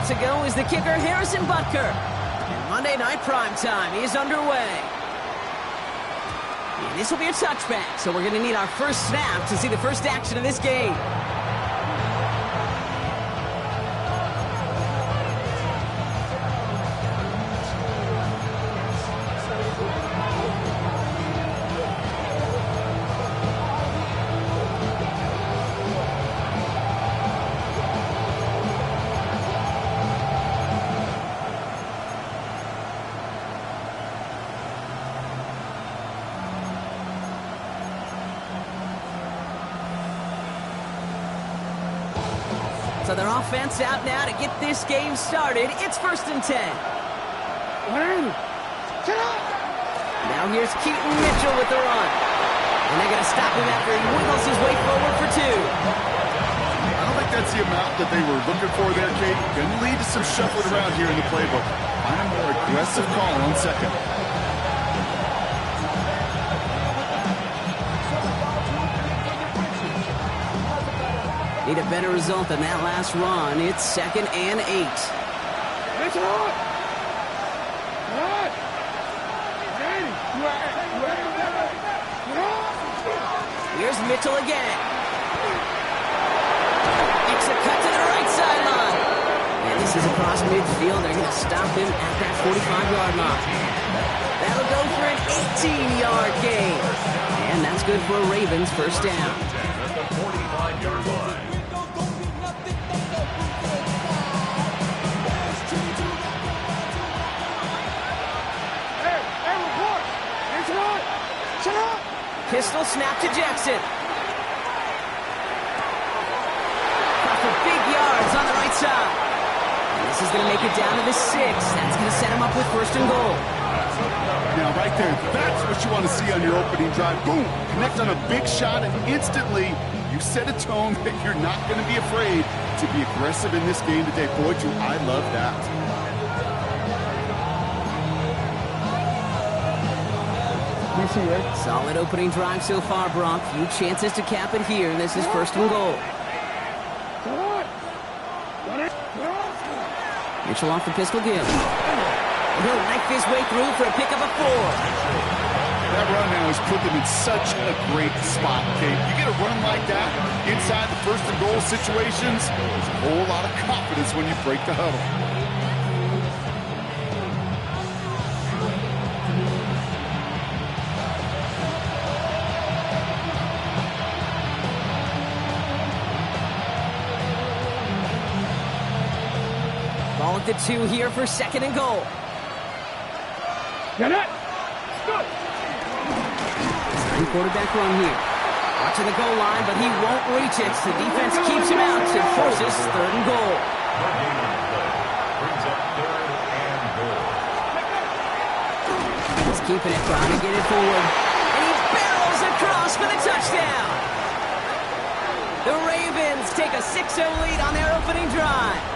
to go is the kicker, Harrison Butker. And Monday Night Primetime is underway. And this will be a touchback, so we're going to need our first snap to see the first action of this game. So their offense out now to get this game started. It's 1st and 10. Now here's Keaton Mitchell with the run. And they're going to stop him after he wiggles his way forward for 2. I don't think that's the amount that they were looking for there, Kate. Going to lead to some shuffling around here in the playbook. Find a more aggressive call on 2nd. Need a better result than that last run. It's 2nd and 8. Here's Mitchell again. Makes a cut to the right sideline. And this is across midfield. They're going to stop him at that 45-yard line. That'll go for an 18-yard gain. And that's good for a Ravens first down. At the 45-yard line. Pistol snap to Jackson. Got for big yards on the right side. And this is going to make it down to the 6. That's going to set him up with 1st and goal. Now, right there, that's what you want to see on your opening drive. Boom! Connect on a big shot, and instantly you set a tone that you're not going to be afraid to be aggressive in this game today. Boy, do I love that. Solid opening drive so far, Brock. Few chances to cap it here. This is 1st and goal. Mitchell off the pistol give. He'll knife his way through for a pickup of 4. That run now has put them in such a great spot, Kate. You get a run like that inside the 1st and goal situations, there's a whole lot of confidence when you break the huddle. Ball at the 2 here for 2nd and goal. Get it! Quarterback run here. Watching the goal line, but he won't reach it. The defense keeps him out and forces 3rd and goal. He's keeping it, trying to get it forward. And he barrels across for the touchdown. The Ravens take a 6-0 lead on their opening drive.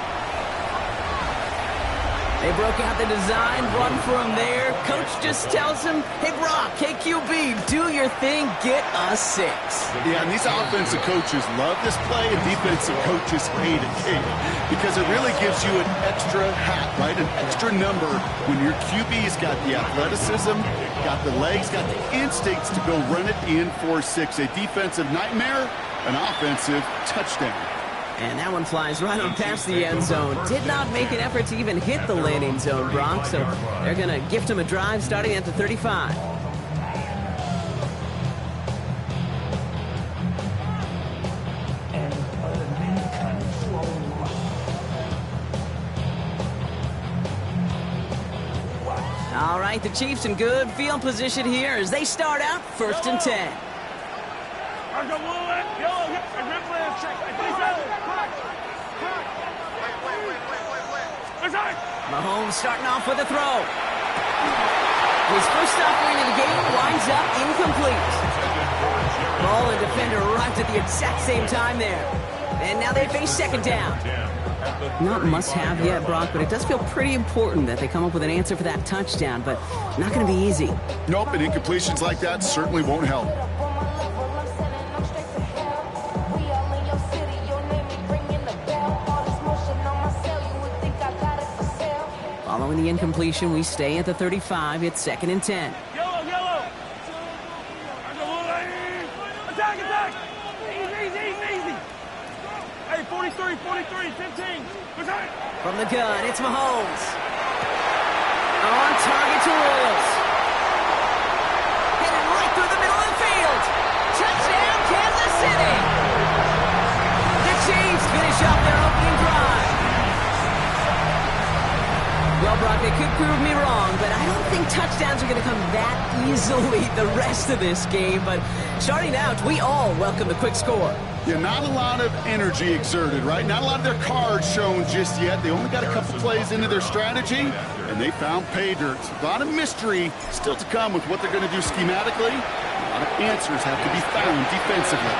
They broke out the design, run from there. Coach just tells him, hey, Brock, KQB, do your thing, get a 6. Yeah, and these offensive coaches love this play, and defensive coaches hate it, Kate, because it really gives you an extra hat, right, an extra number when your QB's got the athleticism, got the legs, got the instincts to go run it in for 6. A defensive nightmare, an offensive touchdown. And that one flies right on past the end zone. Did not make an effort to even hit the landing zone, Brock. So they're going to gift him a drive starting at the 35. All right, the Chiefs in good field position here as they start out 1st and 10. Mahomes starting off with a throw. His first offering of the game winds up incomplete. Ball and defender arrived at the exact same time there. And now they face 2nd down. Not must-have yet, Brock, but it does feel pretty important that they come up with an answer for that touchdown, but not going to be easy. Nope, and incompletions like that certainly won't help. Following the incompletion, we stay at the 35. It's 2nd and 10. Yellow, yellow. Attack, attack. Easy. Hey, 43, 15. From the gun, it's Mahomes. On target to Williams. Hit it right through the middle of the field. Touchdown, Kansas City. The Chiefs finish up their opening drive. Well, Brock, they could prove me wrong, but I don't think touchdowns are going to come that easily the rest of this game. But starting out, we all welcome the quick score. Yeah, not a lot of energy exerted, right? Not a lot of their cards shown just yet. They only got a couple plays into their strategy, and they found pay dirt. A lot of mystery still to come with what they're going to do schematically. A lot of answers have to be found defensively.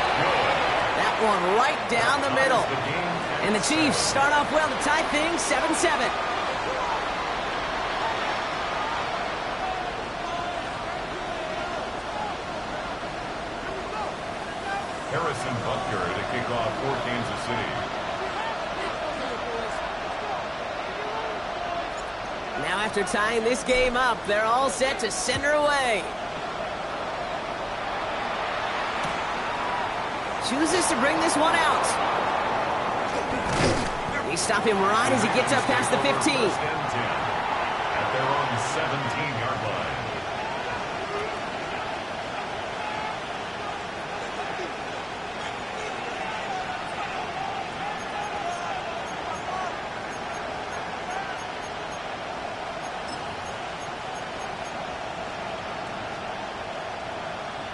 That one right down the middle. And the Chiefs start off well to tie things 7-7. Harrison Butker to kick off for Kansas City. Now after tying this game up, they're all set to send her away. Chooses to bring this one out. They stop him right as he gets up past the 15. At their own 17-yard line.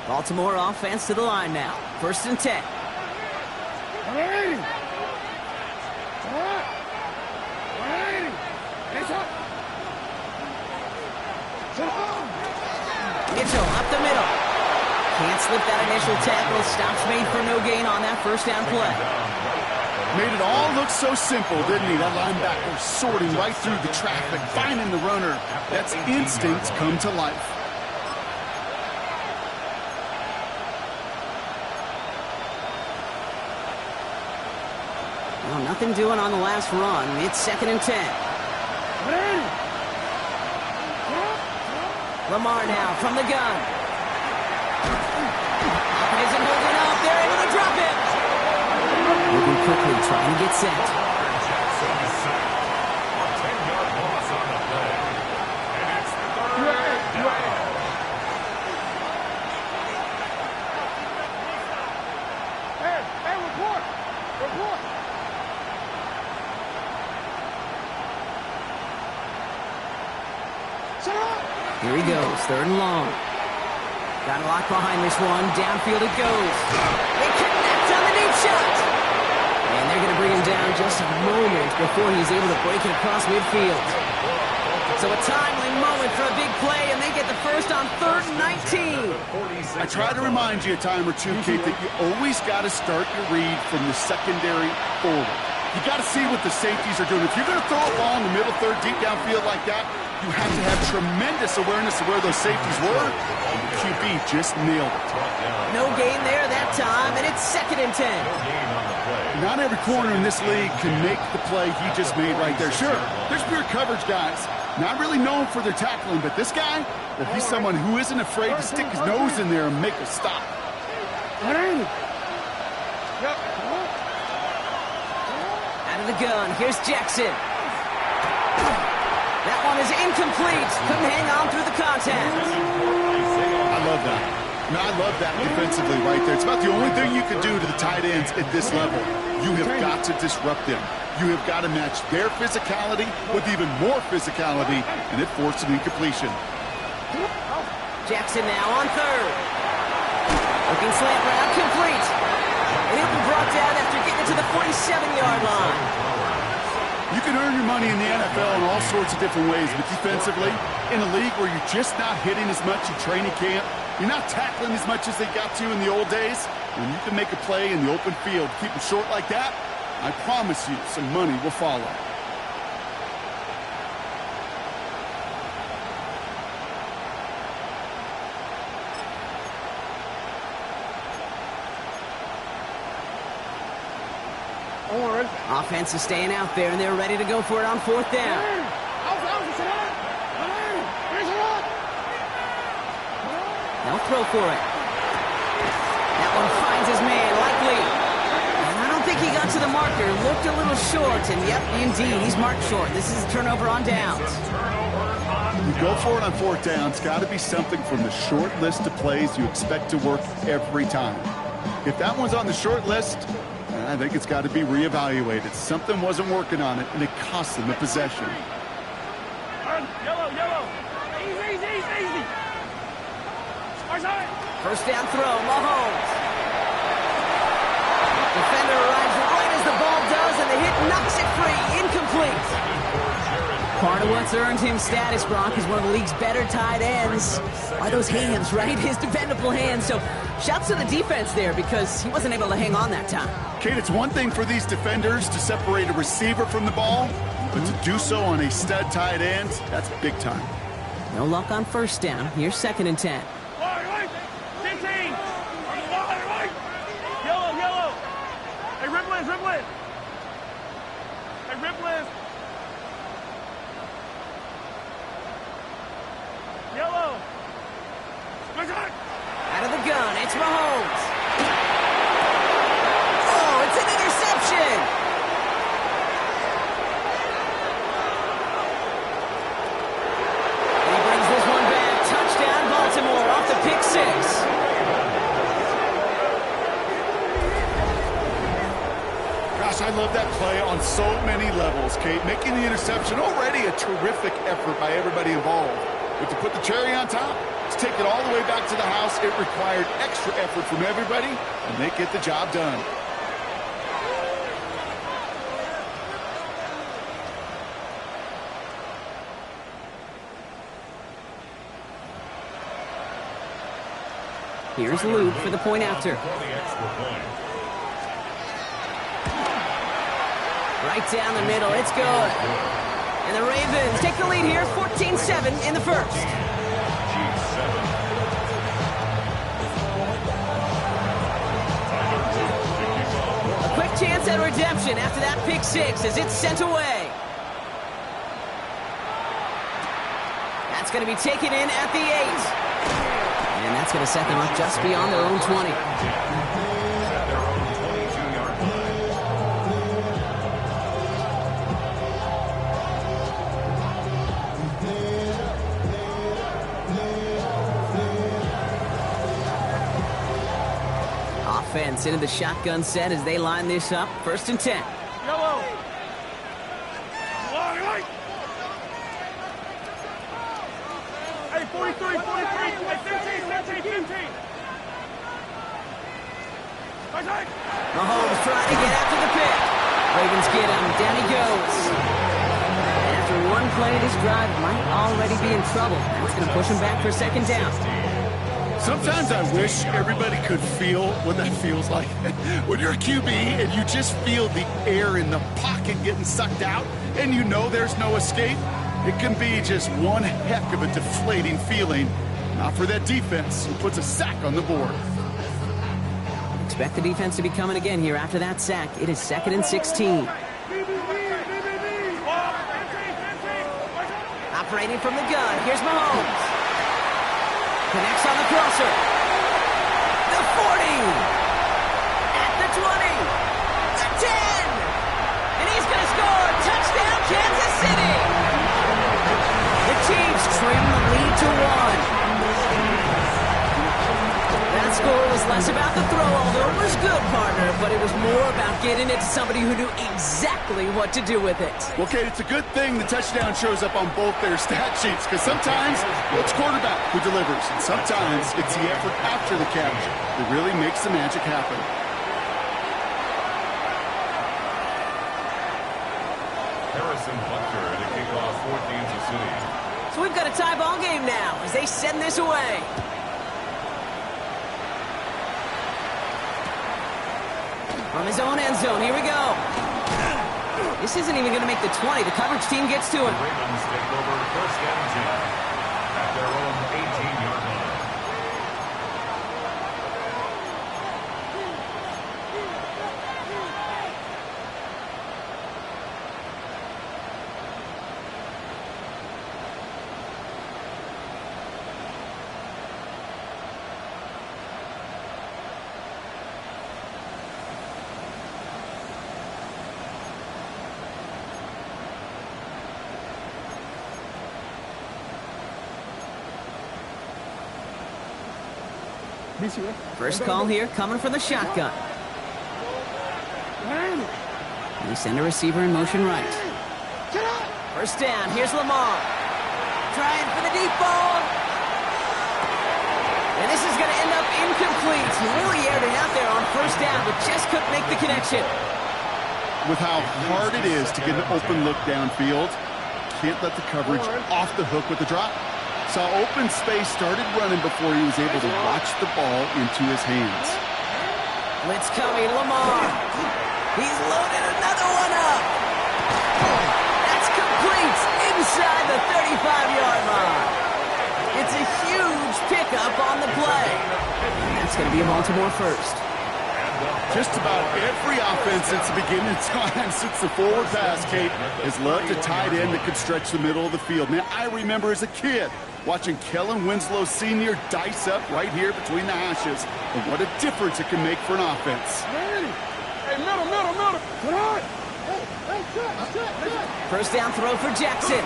Baltimore offense to the line now. 1st and 10. Mitchell up the middle. Can't slip that initial tackle. Stops made for no gain on that 1st down play. Made it all look so simple, didn't he? That linebacker sorting right through the traffic, finding the runner. That's instincts come to life. Well, nothing doing on the last run. It's 2nd and 10. Lamar now from the gun. Isn't holding up. They're able to drop it. Moving quickly, trying to get set. Jackson is sacked. A 10-yard loss on the play. And it's 3rd down. Hey, report. Here he goes, 3rd and long. Got a lock behind this one. Downfield it goes. They connect on the deep shot. And they're going to bring him down just a moment before he's able to break it across midfield. So a timely moment for a big play, and they get the first on 3rd and 19. I try to remind you a time or two, Kate, that you always got to start your read from the secondary forward. You got to see what the safeties are doing. If you're going to throw a ball in the middle third, deep downfield like that, you have to have tremendous awareness of where those safeties were. And the QB just nailed it. No gain there that time, and it's 2nd and 10. Not every corner in this league can make the play he just made right there. Sure, there's pure coverage guys, not really known for their tackling, but this guy, well, he's someone who isn't afraid to stick his nose in there and make a stop. Out of the gun, here's Jackson. That one is incomplete. Couldn't hang on through the contact. I love that. I love that defensively right there. It's about the only thing you can do to the tight ends at this level. You have got to disrupt them. You have got to match their physicality with even more physicality, and it forced an incompletion. Jackson now on 3rd. Looking slant route, complete. And he'll be brought down after getting it to the 47-yard line. You can earn your money in the NFL in all sorts of different ways, but defensively, in a league where you're just not hitting as much in training camp, you're not tackling as much as they got to in the old days, when you can make a play in the open field, keep them short like that, I promise you some money will follow. Orange. Offense is staying out there, and they're ready to go for it on 4th down. throw for it. That one finds his man, likely. And I don't think he got to the marker. Looked a little short, and yep, indeed, he's marked short. This is a turnover on downs. You go for it on fourth down. It's got to be something from the short list of plays you expect to work every time. If that one's on the short list, I think it's got to be reevaluated. Something wasn't working on it, and it cost them the possession. Yellow, yellow. Easy. First down throw, Mahomes. Defender arrives right as the ball does, and the hit knocks it free. Incomplete. Part of what's earned him status, Brock, is one of the league's better tight ends. Are those hands, right? His dependable hands. So shouts to the defense there because he wasn't able to hang on that time. Kate, it's one thing for these defenders to separate a receiver from the ball, but to do so on a stud tight end, that's big time. No luck on first down. Here's 2nd and 10. 15. Yellow. Hey, Ripley. Yellow. Out of the gun, it's Mahomes. Oh, it's an interception. And he brings this one back. Touchdown, Baltimore, off the pick six. Gosh, I love that play on so many levels, Kate. Making the interception, already a terrific effort by everybody involved. But to put the cherry on top, to take it all the way back to the house, it required extra effort from everybody, and they get the job done. Here's Luke for the point after. Right down the middle, it's good. And the Ravens take the lead here, 14-7 in the first. A quick chance at redemption after that pick six as it's sent away. That's going to be taken in at the 8. And that's going to set them up just beyond their own 20. Offense into the shotgun set as they line this up. 1st and 10. Yellow. Hey, 43. Hey, 15. Mahomes trying to get after the pick. Ravens get him. Down he goes. And after one play, this drive might already be in trouble. That's going to push him back for 2nd down. Sometimes I wish everybody could feel what that feels like. When you're a QB and you just feel the air in the pocket getting sucked out and you know there's no escape, it can be just one heck of a deflating feeling. Not for that defense who puts a sack on the board. Expect the defense to be coming again here after that sack. It is 2nd and 16. Operating from the gun. Here's Mahomes. Connects on the crosser. The 40. At the 20. The 10. And he's going to score. Touchdown, Kansas City. The Chiefs trim the lead to 1. That score was less about the throw, although it was good, partner, but it was more about getting it to somebody who knew exactly what to do with it. Well, Kate, it's a good thing the touchdown shows up on both their stat sheets, because sometimes it's quarterback who delivers, and sometimes it's the effort after the catch that really makes the magic happen. Harrison Butker to kick off for Kansas City. So we've got a tie ball game now as they send this away. From his own end zone, here we go. This isn't even going to make the 20. The coverage team gets to him. Ravens take over 1st and 10 at their own 18-yard line. First call here coming from the shotgun. They send a receiver in motion right. First down, here's Lamar. Trying for the deep ball. And this is going to end up incomplete. He really aired it out there on first down, but just couldn't make the connection. With how hard it is to get an open look downfield, can't let the coverage off the hook with the drop. Saw open space, started running before he was able to watch the ball into his hands. Blitz coming, Lamar. He's loaded another one up. That's complete inside the 35-yard line. It's a huge pickup on the play. And that's going to be a Baltimore first. Just about every offense since the beginning of time, since the forward pass, Kate, has loved a tight end that could stretch the middle of the field. Man, I remember as a kid watching Kellen Winslow Sr. dice up right here between the hashes. And what a difference it can make for an offense. Hey, middle. Come on. First down throw for Jackson.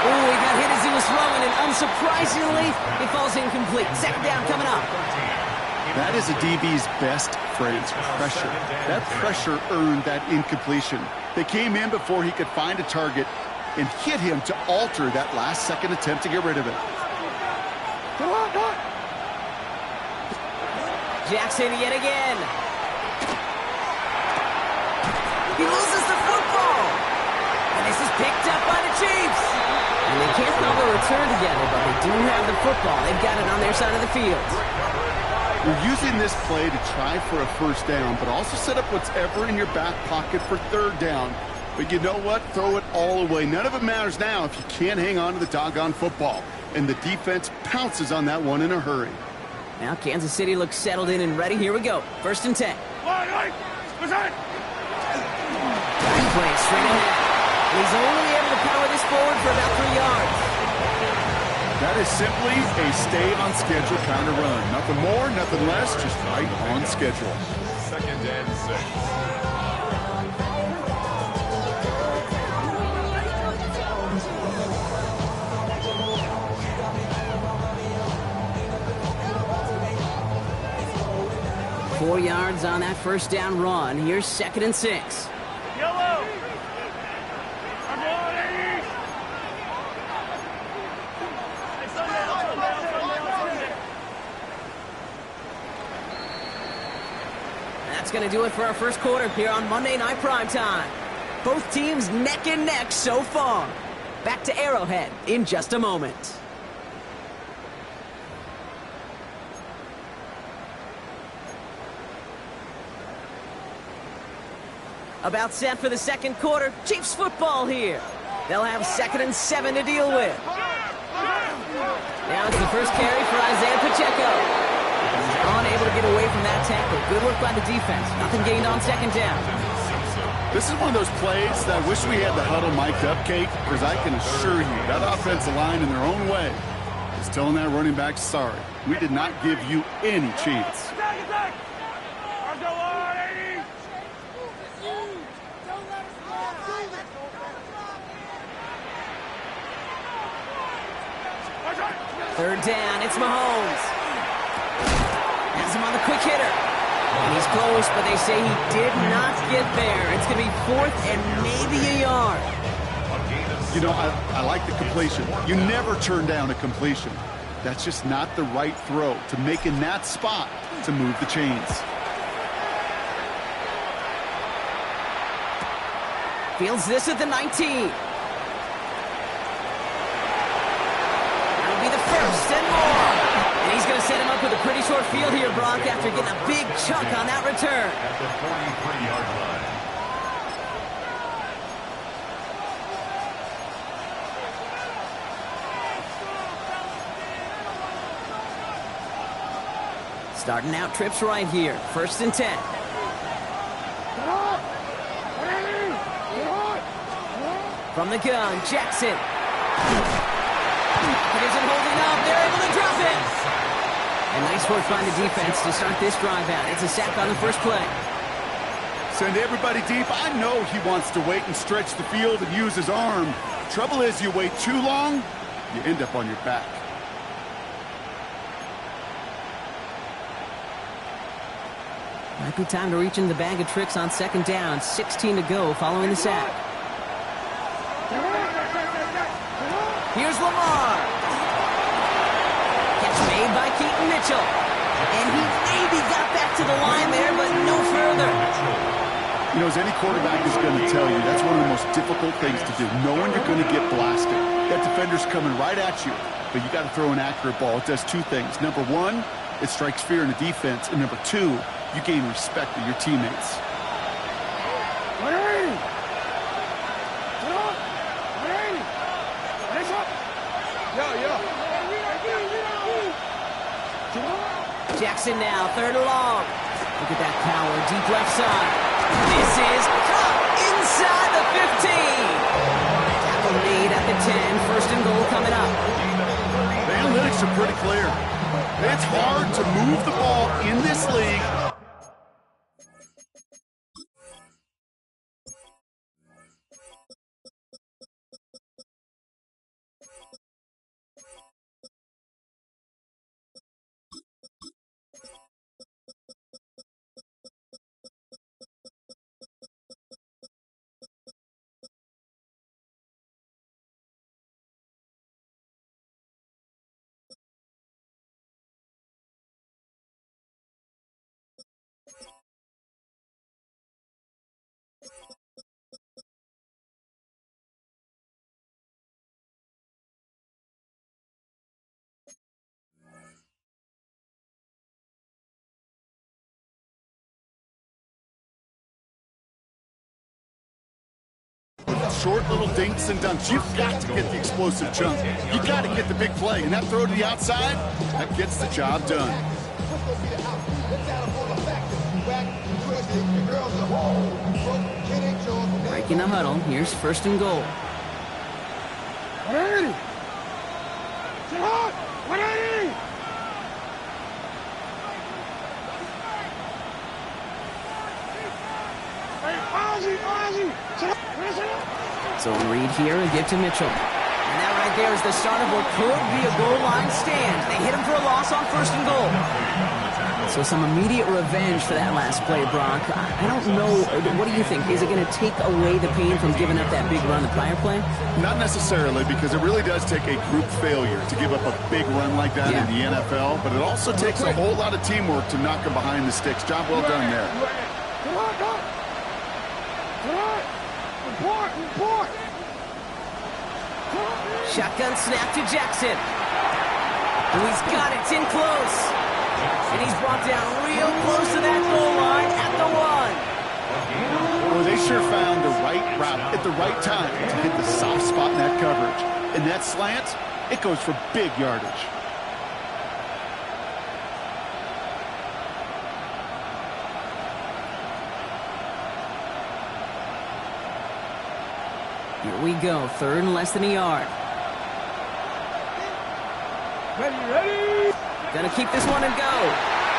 Oh, he got hit as he was throwing, and unsurprisingly, it falls incomplete. Second down coming up. That is a DB's best friend, pressure. That pressure earned that incompletion. They came in before he could find a target and hit him to alter that last-second attempt to get rid of it. Come on. Jackson yet again. He loses the football. And this is picked up by the Chiefs. And they can't throw the return together, but they do have the football. They've got it on their side of the field. You're using this play to try for a first down, but also set up whatever in your back pocket for third down. But you know what? Throw it all away. None of it matters now if you can't hang on to the doggone football. And the defense pounces on that one in a hurry. Now Kansas City looks settled in and ready. Here we go. First and 10. Play straight ahead. He's only able to power this forward for about 3 yards. That is simply a stay-on-schedule kind of run. Nothing more, nothing less, just right on schedule. Second and 6. 4 yards on that first down run. Here's second and 6. Yellow. That's going to do it for our first quarter here on Monday Night Primetime. Both teams neck and neck so far. Back to Arrowhead in just a moment. About set for the second quarter. Chiefs football here. They'll have second and 7 to deal with. Now it's the first carry for Isaiah Pacheco. He's unable to get away from that tackle. Good work by the defense. Nothing gained on second down. This is one of those plays that I wish we had the huddle mic'd up, Kate, because I can assure you that offensive line in their own way is telling that running back, sorry, we did not give you any chance. Attack! Third down, it's Mahomes. Has him on the quick hitter. And he's close, but they say he did not get there. It's going to be fourth and maybe a yard. You know, I like the completion. You never turn down a completion. That's just not the right throw to make in that spot to move the chains. Fields this at the 19. That'll be the first and more. And he's going to set him up with a pretty short field here, Brock, after getting a big chunk on that return. At the 43-yard line. Starting out trips right here. First and 10. From the gun, Jackson. He isn't holding up. They're able to drop it. And nice work by the defense to start this drive out. It's a sack on the first play. Send everybody deep. I know he wants to wait and stretch the field and use his arm. Trouble is, you wait too long, you end up on your back. Might be time to reach in the bag of tricks on second down. 16 to go following the sack. Here's Lamar. Catch made by Keaton Mitchell. And he maybe got back to the line there, but no further. You know, as any quarterback is going to tell you, that's one of the most difficult things to do, knowing you're going to get blasted. That defender's coming right at you, but you got to throw an accurate ball. It does two things. Number one, it strikes fear in the defense, and number two, you gain respect of your teammates. Jackson now, third and long. Look at that power, deep left side. This is caught inside the 15. Tackle made at the 10, first and goal coming up. The analytics are pretty clear. It's hard to move the ball in this league. Short little dinks and dunks. You've got to get the explosive chunk. You've got to get the big play. And that throw to the outside, that gets the job done. Breaking the huddle. Here's first and goal. 180. Sit hard. 180. Hey, Ozzie. Zone read here and give to Mitchell. And that right there is the start of what could be a goal line stand. They hit him for a loss on first and goal. So some immediate revenge for that last play, Brock. I don't know. What do you think? Is it going to take away the pain from giving up that big run the prior play? Not necessarily, because it really does take a group failure to give up a big run like that in the NFL. But it also takes a whole lot of teamwork to knock him behind the sticks. Job well done there. Report. Shotgun snap to Jackson. Oh, he's got it. It's in close. And he's brought down real close to that goal line at the 1. Well, they sure found the right route at the right time to hit the soft spot in that coverage. And that slant, it goes for big yardage. Here we go. Third and less than a yard. Ready. Gonna keep this one and go.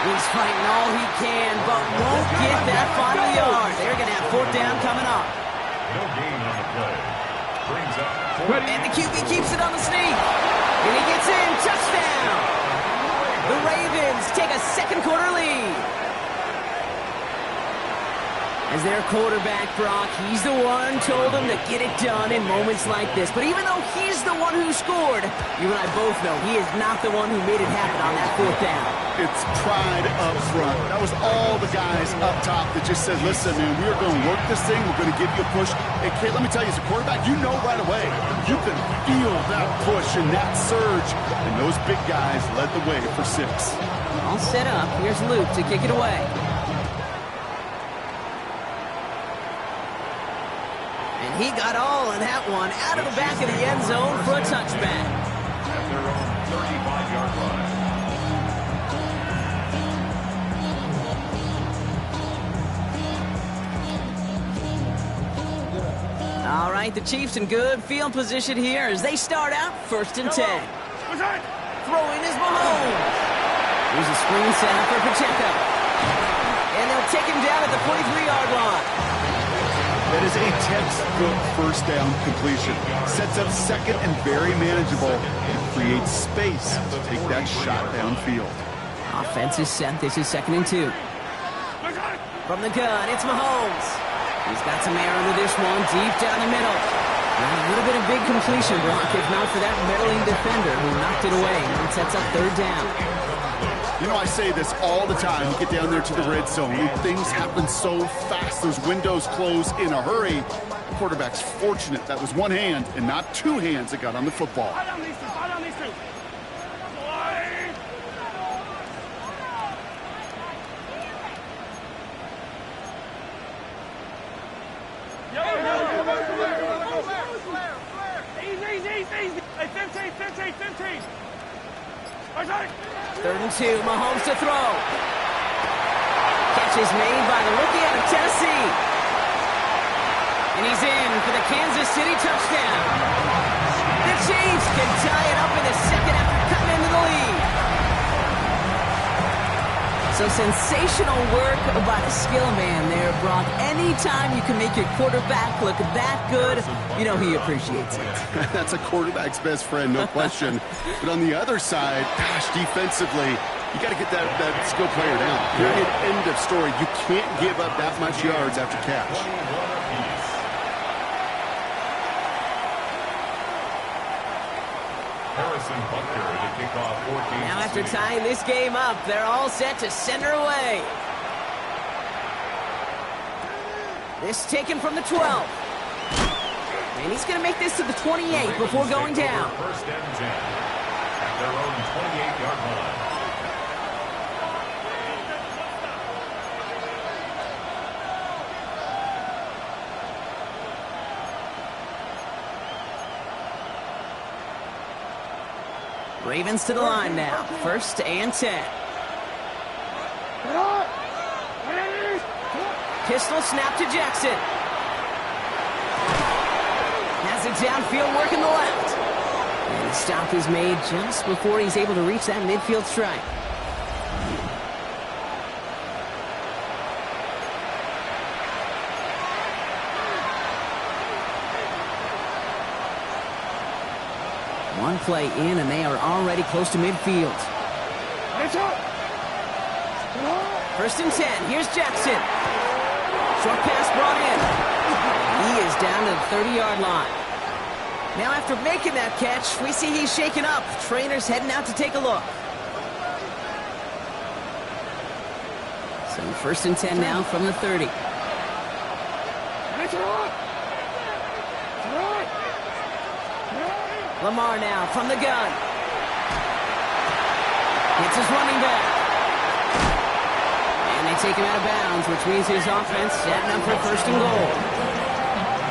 He's fighting all he can, but won't get that final yard. They're gonna have fourth down coming up. No gain on the play. Brings up. And the QB keeps it on the sneak. And he gets in. Touchdown. The Ravens take a second quarter lead. As their quarterback, Brock, he's the one told them to get it done in moments like this. But even though he's the one who scored, you and I both know he is not the one who made it happen on that fourth down. It's pride up front. That was all the guys up top that just said, listen, man, we are going to work this thing. We're going to give you a push. Hey, kid, let me tell you, as a quarterback, you know right away. You can feel that push and that surge. And those big guys led the way for 6. All set up. Here's Luke to kick it away. And he got all of that one out of the back of the end zone for a touchback. At their own 35-yard line. All right, the Chiefs in good field position here as they start out first and 10. Throwing is Mahomes. Here's a screen setup for Pacheco. And they'll take him down at the 43-yard line. That is a textbook first down completion. Sets up second and very manageable and creates space to take that shot downfield. Offense is set. This is second and 2. From the gun, it's Mahomes. He's got some air under this one, deep down the middle. And a little bit of big completion, Brock, if not for that meddling defender who knocked it away. And it sets up third down. You know, I say this all the time. You get down there to the red zone, and things happen so fast. Those windows close in a hurry. The quarterback's fortunate that was one hand and not two hands that got on the football. Easy. Hey, 15. 3rd and 2, Mahomes to throw. Catch is made by the rookie out of Tennessee. And he's in for the Kansas City touchdown. The Chiefs can tie it up in the second after cutting into the lead. So sensational work by the skill man there, Brock. Anytime you can make your quarterback look that good, you know he appreciates it. That's a quarterback's best friend, no question. But on the other side, gosh, defensively, you got to get that skill player down. Period. End of story. You can't give up that much yards after catch. Harrison Butker to kick off 14. Now after tying this game up, they're all set to send her away. This taken from the 12. And he's going to make this to the 28 before going down. First and 10 at their own 28-yard line. Ravens to the line now. 1st and 10. Pistol snap to Jackson. Has it downfield, working the left. And the stop is made just before he's able to reach that midfield strike. One play in, and they are already close to midfield. 1st and 10. Here's Jackson. Short pass brought in. He is down to the 30-yard line. Now after making that catch, we see he's shaken up. Trainer's heading out to take a look. So 1st and 10 now from the 30. Lamar now from the gun. It's his running back. And they take him out of bounds, which means his offense setting up for 1st and goal.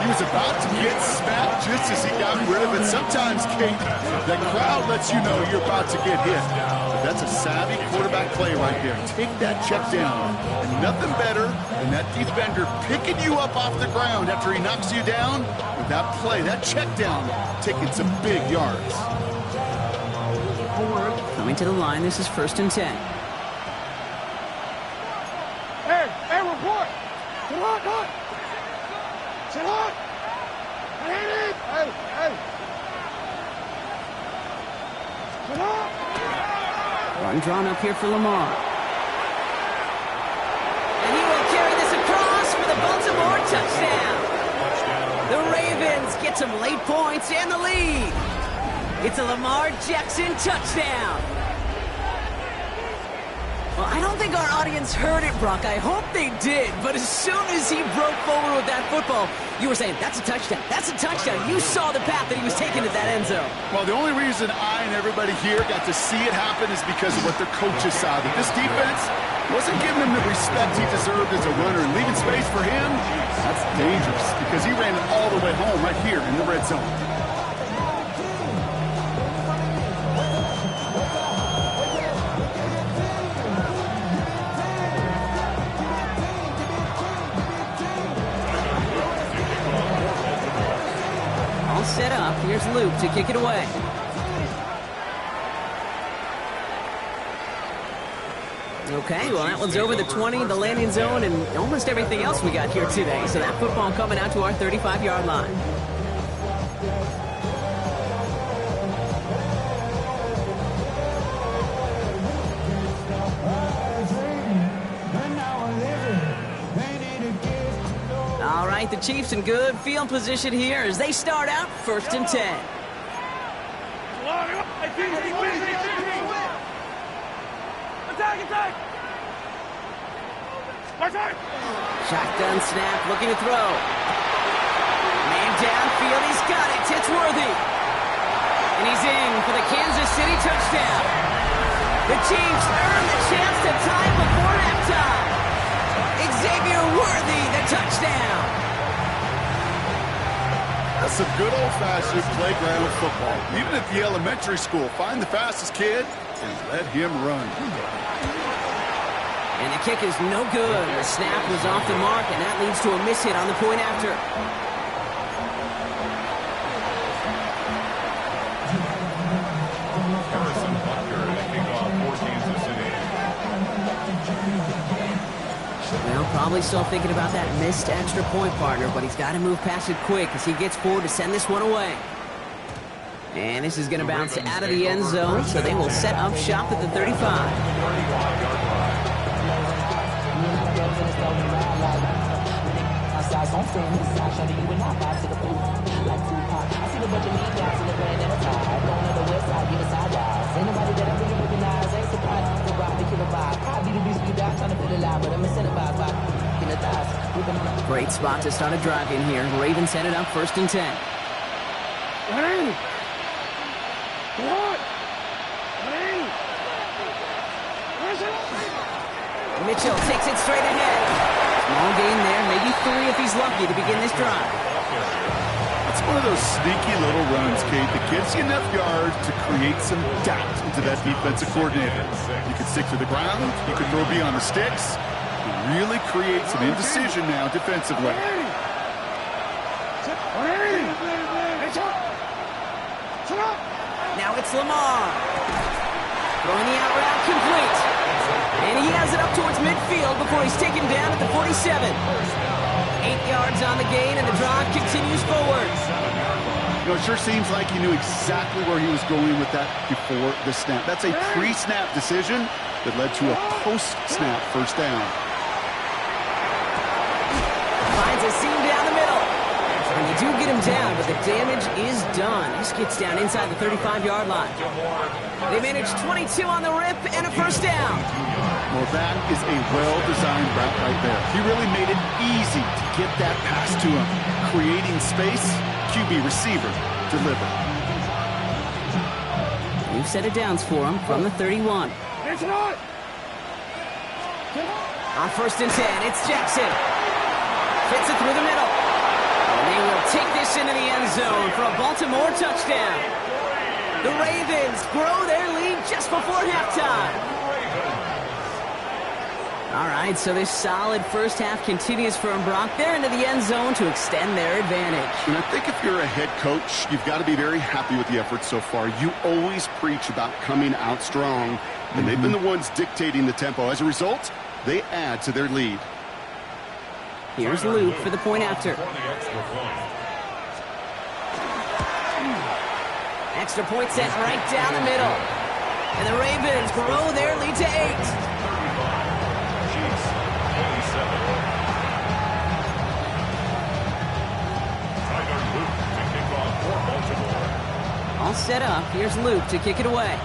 He was about to get smacked just as he got rid of it. Sometimes, Kate, the crowd lets you know you're about to get hit. But that's a savvy quarterback play right there. Take that check down. And nothing better than that defender picking you up off the ground after he knocks you down. With that play, that check down, taking some big yards. Coming to the line, this is 1st and 10. Hey, report. Sit hot. Hey. Sit hot. Run drawn up here for Lamar. And he will carry this across for the Baltimore touchdown. The Ravens get some late points and the lead. It's a Lamar Jackson touchdown. Well, I don't think our audience heard it, Brock. I hope they did. But as soon as he broke forward with that football, you were saying, that's a touchdown. That's a touchdown. You saw the path that he was taking to that end zone. Well, the only reason I and everybody here got to see it happen is because of what their coaches saw. That this defense wasn't giving him the respect he deserved as a runner. And leaving space for him, that's dangerous because he ran it all the way home right here in the red zone. Set up. Here's Luke to kick it away. Okay, well, that one's over the 20, the landing zone, and almost everything else we got here today. So that football coming out to our 35-yard line. right, the Chiefs in good field position here as they start out 1st and 10. Attack! Shotgun snap, looking to throw. Man downfield, he's got it. It's Worthy. And he's in for the Kansas City touchdown. The Chiefs earn the chance to tie it before halftime. Xavier Worthy, the touchdown. That's some good old-fashioned playground football. Even at the elementary school, find the fastest kid and let him run. And the kick is no good. The snap was off the mark, and that leads to a miss hit on the point after. Harrison Butker to kick off for Kansas City. Well, probably still thinking about that missed extra point, partner, but he's got to move past it quick as he gets forward to send this one away. And this is going to bounce out of the end zone, so they will set up shop at the 35. Great spot to start a drive in here. Ravens set it up 1st and 10. Mitchell takes it straight ahead. Small gain there, maybe 3 if he's lucky to begin this drive. It's one of those sneaky little runs, Kate, that gives you enough yards to create some doubt into that defensive coordinator. You can stick to the ground, you can throw beyond the sticks, and really create some indecision now defensively. Now it's Lamar. Throwing the out route complete. And he has it up towards midfield before he's taken down at the 47. 8 yards on the gain, and the drive continues forward. You know, it sure seems like he knew exactly where he was going with that before the snap. That's a pre-snap decision that led to a post-snap first down. Finds a seam down the middle. And they do get him down, but the damage is done. This gets down inside the 35-yard line. They managed 22 on the rip and a first down. Well, that is a well-designed route right there. He really made it easy to get that pass to him. Creating space, QB receiver, deliver. New set of downs for him from the 31. On 1st and 10, it's Jackson. Fits it through the middle. And they will take this into the end zone for a Baltimore touchdown. The Ravens grow their lead just before halftime. All right, so this solid first half continues for them, Brock. They're into the end zone to extend their advantage. And I think if you're a head coach, you've got to be very happy with the effort so far. You always preach about coming out strong, and they've been the ones dictating the tempo. As a result, they add to their lead. Here's Luke for the point after. Extra point sent right down the middle. And the Ravens grow their lead to 8. All set up. Here's Luke to kick it away.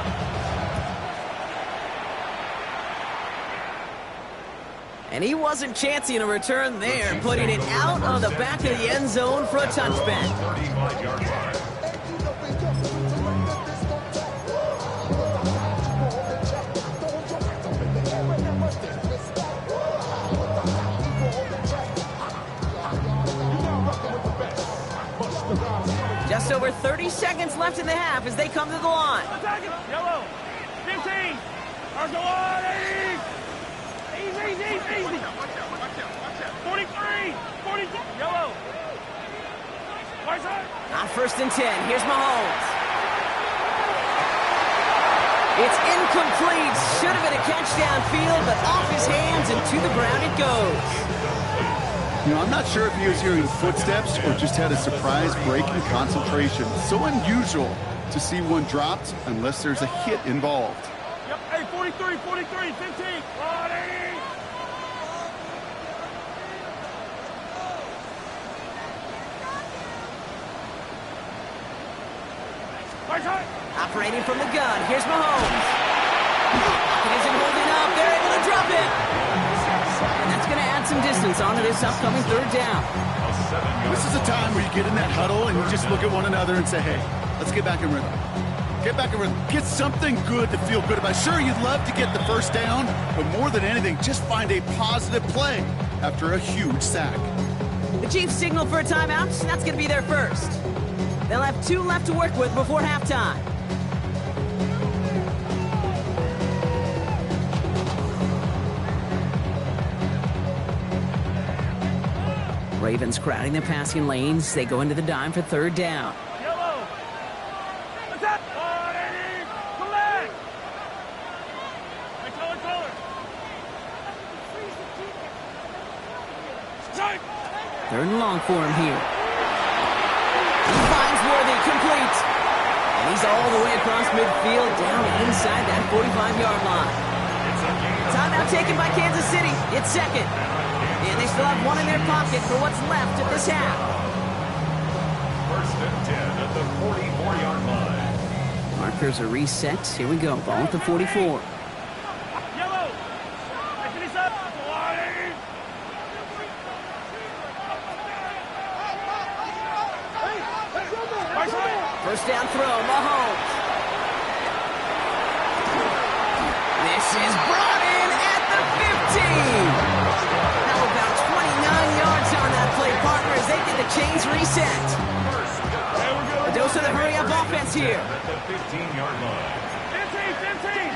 And he wasn't chancing a return there, putting it out of the back of the end zone for a touchback. Just over 30 seconds left in the half as they come to the line. Yellow. 15. Argo on. Easy. 43. 44. Yellow. On 1st and 10, here's Mahomes. It's incomplete. Should have been a catch downfield, but off his hands and to the ground it goes. You know, I'm not sure if he was hearing footsteps or just had a surprise break in concentration. So unusual to see one dropped unless there's a hit involved. Yep, hey, 43, 15. Operating from the gun, here's Mahomes. He isn't holding up, they're able to drop it. And that's going to add some distance onto this upcoming third down. This is a time where you get in that huddle and you just look at one another and say, hey, let's get back in rhythm. Get back in rhythm. Get something good to feel good about. Sure, you'd love to get the first down, but more than anything, just find a positive play after a huge sack. The Chiefs signal for a timeout. That's going to be their first. They'll have 2 left to work with before halftime. Ravens crowding the passing lanes. They go into the dime for third down. Yellow. Attack. Collect. Hey, color. Strike. Third and long for him here. He finds Worthy, complete. And he's all the way across midfield, down inside that 45-yard line. Timeout taken by Kansas City. It's second. And they still have 1 in their pocket for what's left of this half. First and 10 at the 44-yard line. Markers are reset. Here we go. Ball at the 44. Yellow. Finish up. First down throw, Mahomes. This is brought in at the 15. How about 29 yards on that play, partner, as they get the chains reset. A dose of the hurry-up offense here. At the 15-yard line. 15.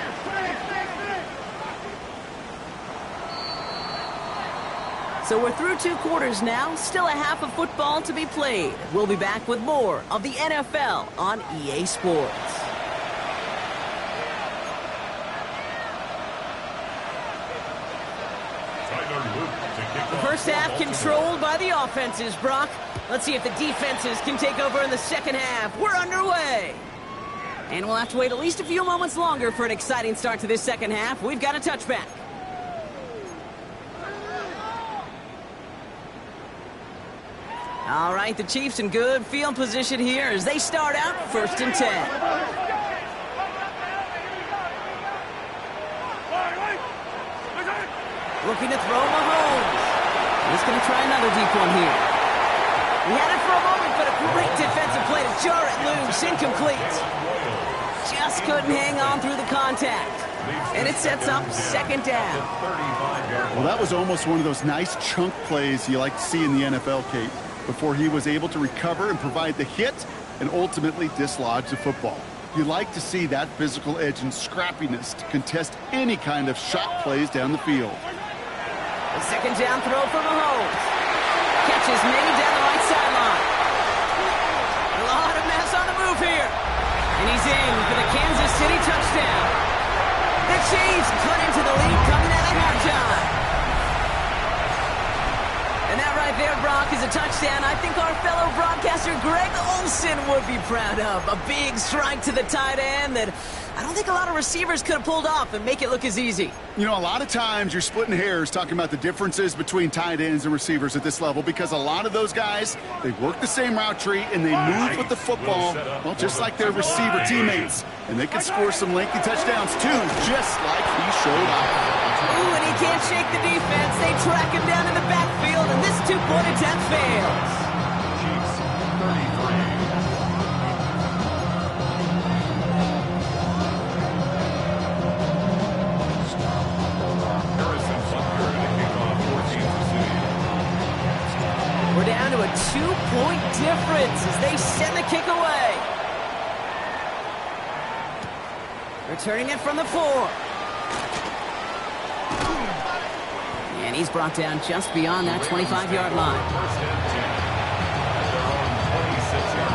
So we're through 2 quarters now, still a half of football to be played. We'll be back with more of the NFL on EA Sports. The first half controlled by the offenses, Brock. Let's see if the defenses can take over in the second half. We're underway. And we'll have to wait at least a few moments longer for an exciting start to this second half. We've got a touchback. All right, the Chiefs in good field position here as they start out first and 10. Looking to throw Mahomes. He's going to try another deep one here. He had it for a moment, but a great defensive play to jar it loose. Incomplete. Just couldn't hang on through the contact. And it sets up second down. Well, that was almost one of those nice chunk plays you like to see in the NFL, Kate, before he was able to recover and provide the hit and ultimately dislodge the football. You like to see that physical edge and scrappiness to contest any kind of shot plays down the field. The second down throw for Mahomes. Catch is made down the right sideline. A lot of mess on the move here. And he's in for the Kansas City touchdown. The Chiefs cut into the lead coming out of halftime. And that right there, Brock, is a touchdown I think our fellow broadcaster Greg Olsen would be proud of. A big strike to the tight end that I don't think a lot of receivers could have pulled off and make it look as easy. You know, a lot of times you're splitting hairs talking about the differences between tight ends and receivers at this level because a lot of those guys, they work the same route tree and they move with the football, well, just like their receiver teammates. And they can score some lengthy touchdowns too, just like he showed off. Ooh, and he can't shake the defense. They track him down in the backfield, and this 2-point attempt fails. Chiefs 33. We're down to a 2-point difference as they send the kick away. Returning it from the 4. And he's brought down just beyond that 25-yard line. First and 10 at their own 26-yard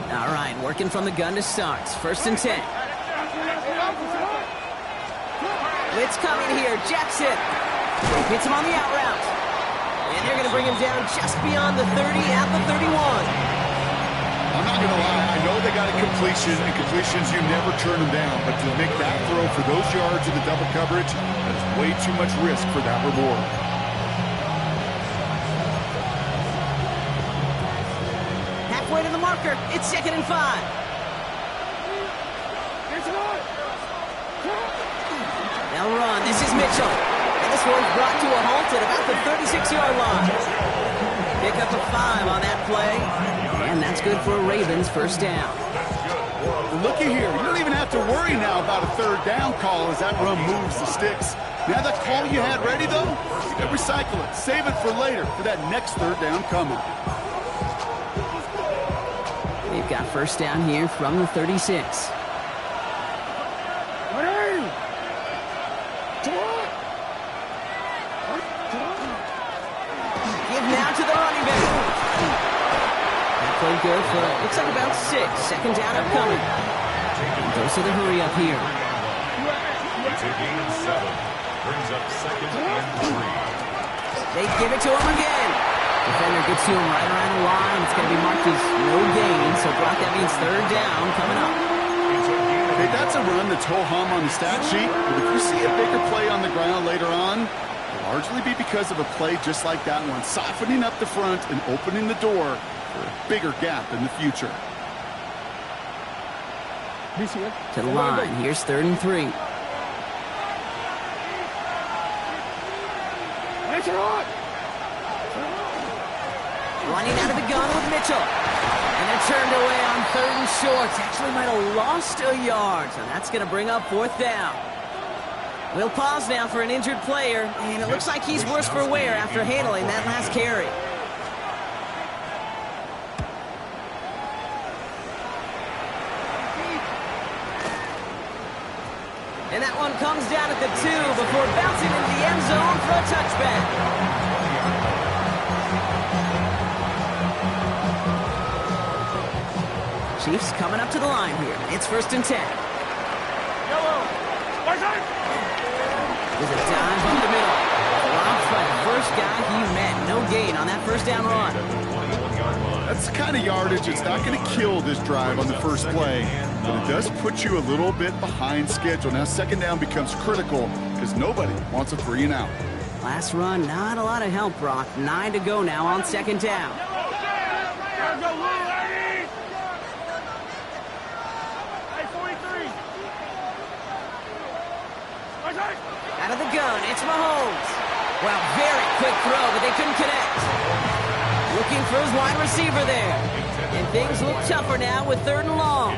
line. All right, working from the gun to start. First and 10. Blitz coming here. Jackson hits him on the out route. And they're going to bring him down just beyond the 30 at the 31. I'm not going to lie. I know they got a completion, and completions, you never turn them down. But to make that throw for those yards in the double coverage, that's way too much risk for that reward. Halfway to the marker. It's 2nd and 5. They'll run. This is Mitchell. And this one's brought to a halt at about the 36-yard line. Pick up a 5 on that play. And that's good for a Ravens first down. Well, looky here. You don't even have to worry now about a 3rd down call as that run moves the sticks. Now that call you had ready, though, you can recycle it. Save it for later for that next 3rd down coming. They've got first down here from the 36. Give now to the running back. That played good for, looks like about 6. 2nd down upcoming. Goes to the hurry up here. It's a gain of 7. Brings up 2nd and 3. They give it to him again. Defender gets to him right around the line. It's going to be marked as no gain. So, Brock, that means 3rd down coming up. Hey, that's a run that's ho-hum on the stat sheet. But if you see a bigger play on the ground later on, it'll largely be because of a play just like that one, softening up the front and opening the door for a bigger gap in the future. To the line. Here's 3rd and 3. Running out of the gun with Mitchell. And they're turned away on 3rd and short. Actually might have lost a yard. So that's going to bring up 4th down. We'll pause now for an injured player. And it looks like he's worse for wear after handling that last carry. And that one comes down at the 2 before bouncing into the end zone for a touchback. Chiefs coming up to the line here. It's 1st and 10. Yellow. There's a dive up the middle. Dropped by the first guy he met. No gain on that 1st down run. That's the kind of yardage it's not going to kill this drive on the first play, but it does put you a little bit behind schedule. Now 2nd down becomes critical because nobody wants a 3 and out. Last run, not a lot of help, Brock. 9 to go now on 2nd down. Out of the gun, it's Mahomes. Well, very quick throw, but they couldn't connect. Looking for his wide receiver there. And things look tougher now with 3rd and long.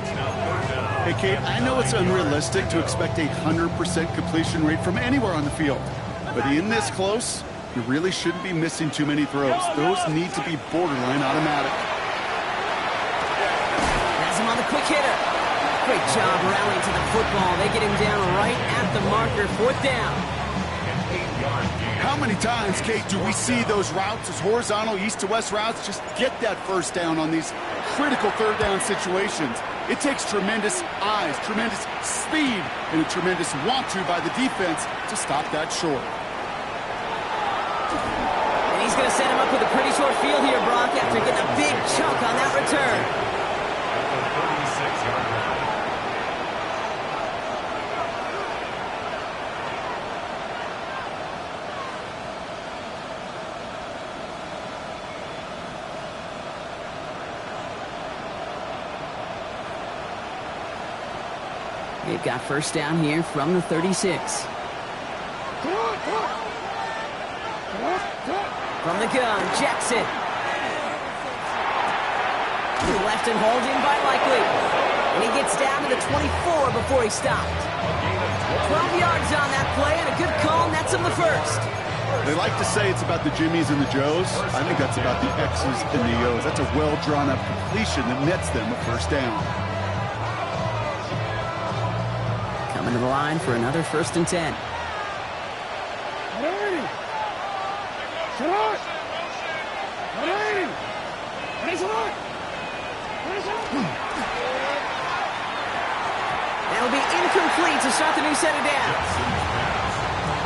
Hey, Kate, I know it's unrealistic to expect a 100% completion rate from anywhere on the field. But in this close, you really shouldn't be missing too many throws. Those need to be borderline automatic. Has him on the quick hitter. Great job rallying to the football. They get him down right at the marker. 4th down. How many times, Kate, do we see those routes, those horizontal east-to-west routes, just get that first down on these critical 3rd down situations? It takes tremendous eyes, tremendous speed, and a tremendous want-to by the defense to stop that short. And he's going to set him up with a pretty short field here, Brock, after getting a big chunk on that return. At the 36-yard line. They've got first down here from the 36. From the gun, Jackson. Left and hauled in by Likely. And he gets down to the 24 before he stopped. 12 yards on that play and a good call nets him the first. They like to say it's about the Jimmies and the Joes. I think that's about the X's and the O's. That's a well-drawn-up completion that nets them a first down. Coming to the line for another 1st and 10. That'll be incomplete to start the new set of downs.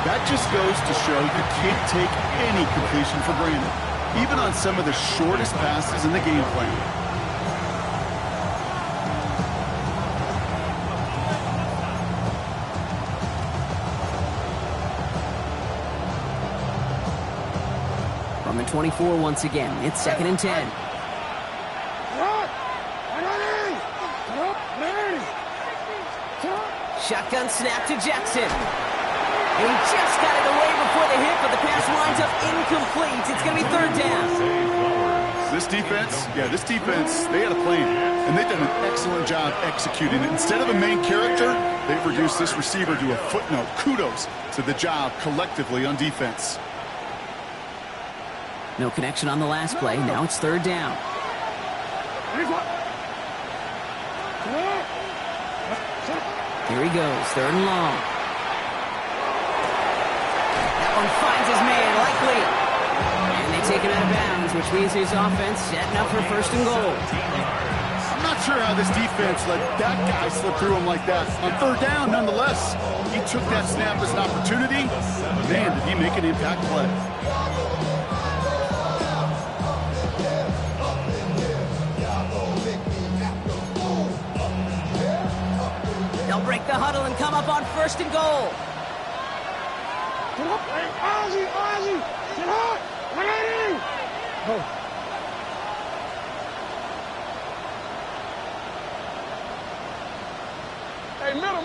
That just goes to show you can't take any completion for granted, even on some of the shortest passes in the game plan. On the 24 once again. It's 2nd and 10. Shotgun snap to Jackson. And he just got it away before the hit, but the pass winds up incomplete. It's going to be 3rd down. This defense, they had a plan, and they've done an excellent job executing it. Instead of a main character, they've reduced this receiver to a footnote. Kudos to the job collectively on defense. No connection on the last play. Now it's 3rd down. Here he goes, 3rd and long. That one finds his man, Likely. And they take him out of bounds, which means his offense setting up for 1st and goal. I'm not sure how this defense let that guy slip through him like that. On 3rd down, nonetheless, he took that snap as an opportunity. Man, did he make an impact play. They'll break the huddle and come up on 1st and goal. Hey, middle.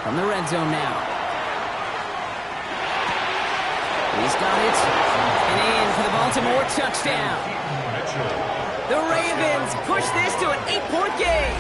From the red zone now. He's got it. And in for the Baltimore touchdown. The Ravens push this to an 8-point game.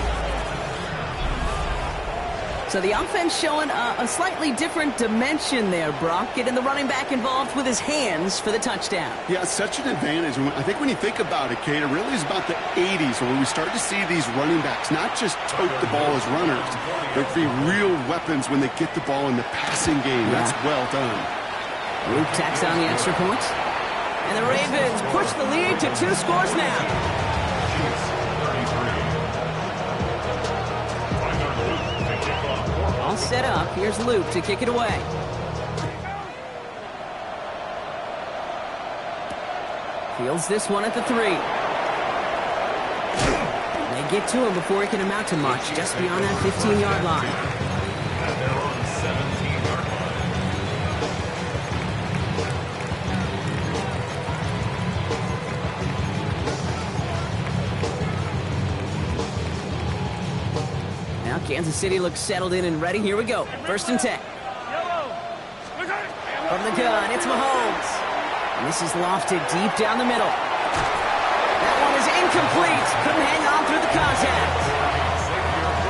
So the offense showing a slightly different dimension there, Brock. Getting the running back involved with his hands for the touchdown. Yeah, it's such an advantage. I think when you think about it, Kate, it really is about the 80s where we start to see these running backs not just tote the ball as runners, but be real weapons when they get the ball in the passing game. Yeah. That's well done. Luke tacks on the extra point. And the Ravens push the lead to 2 scores now. All set up. Here's Luke to kick it away. Fields this one at the 3. They get to him before he can amount to much, just beyond that 15-yard line. Kansas City looks settled in and ready. Here we go. 1st and 10. From the gun, it's Mahomes. And this is lofted deep down the middle. That one is incomplete. Couldn't hang on through the contact.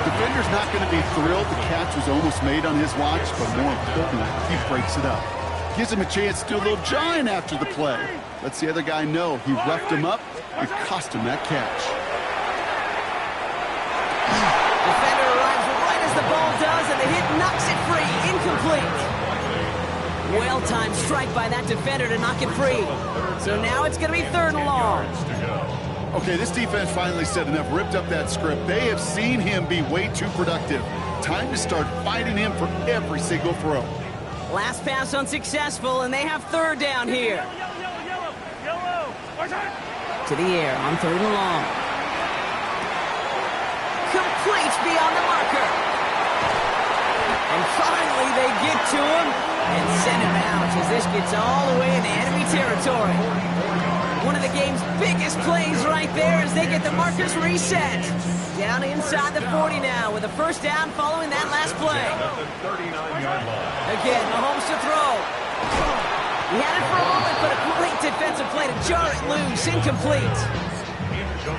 Defender's not going to be thrilled. The catch was almost made on his watch, but more importantly, he breaks it up. Gives him a chance to do a little jawing after the play. Lets the other guy know he roughed him up. It cost him that catch. The ball does, and the hit knocks it free. Incomplete. Well-timed strike by that defender to knock it free. So now it's going to be 3rd and long. Okay, this defense finally said enough. Ripped up that script. They have seen him be way too productive. Time to start fighting him for every single throw. Last pass unsuccessful, and they have 3rd down here. To the air on 3rd and long. Complete beyond the marker. And finally, they get to him and send him out as this gets all the way into enemy territory. One of the game's biggest plays right there as they get the markers reset. Down inside the 40 now with a 1st down following that last play. Again, Mahomes to throw. He had it for a moment, but a great defensive play to jar it loose. Incomplete.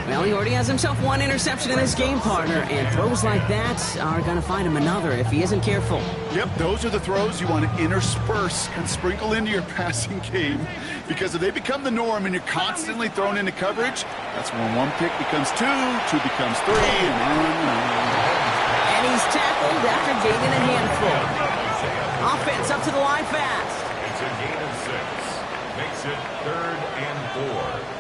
Well, he already has himself 1 interception in this game, partner, and throws like that are going to find him another if he isn't careful. Yep, those are the throws you want to intersperse and sprinkle into your passing game, because if they become the norm and you're constantly thrown into coverage, that's when 1 pick becomes 2, 2 becomes 3, and on. And he's tackled after gaining a handful. Offense up to the line fast. It's a gain of 6. Makes it 3rd and 4.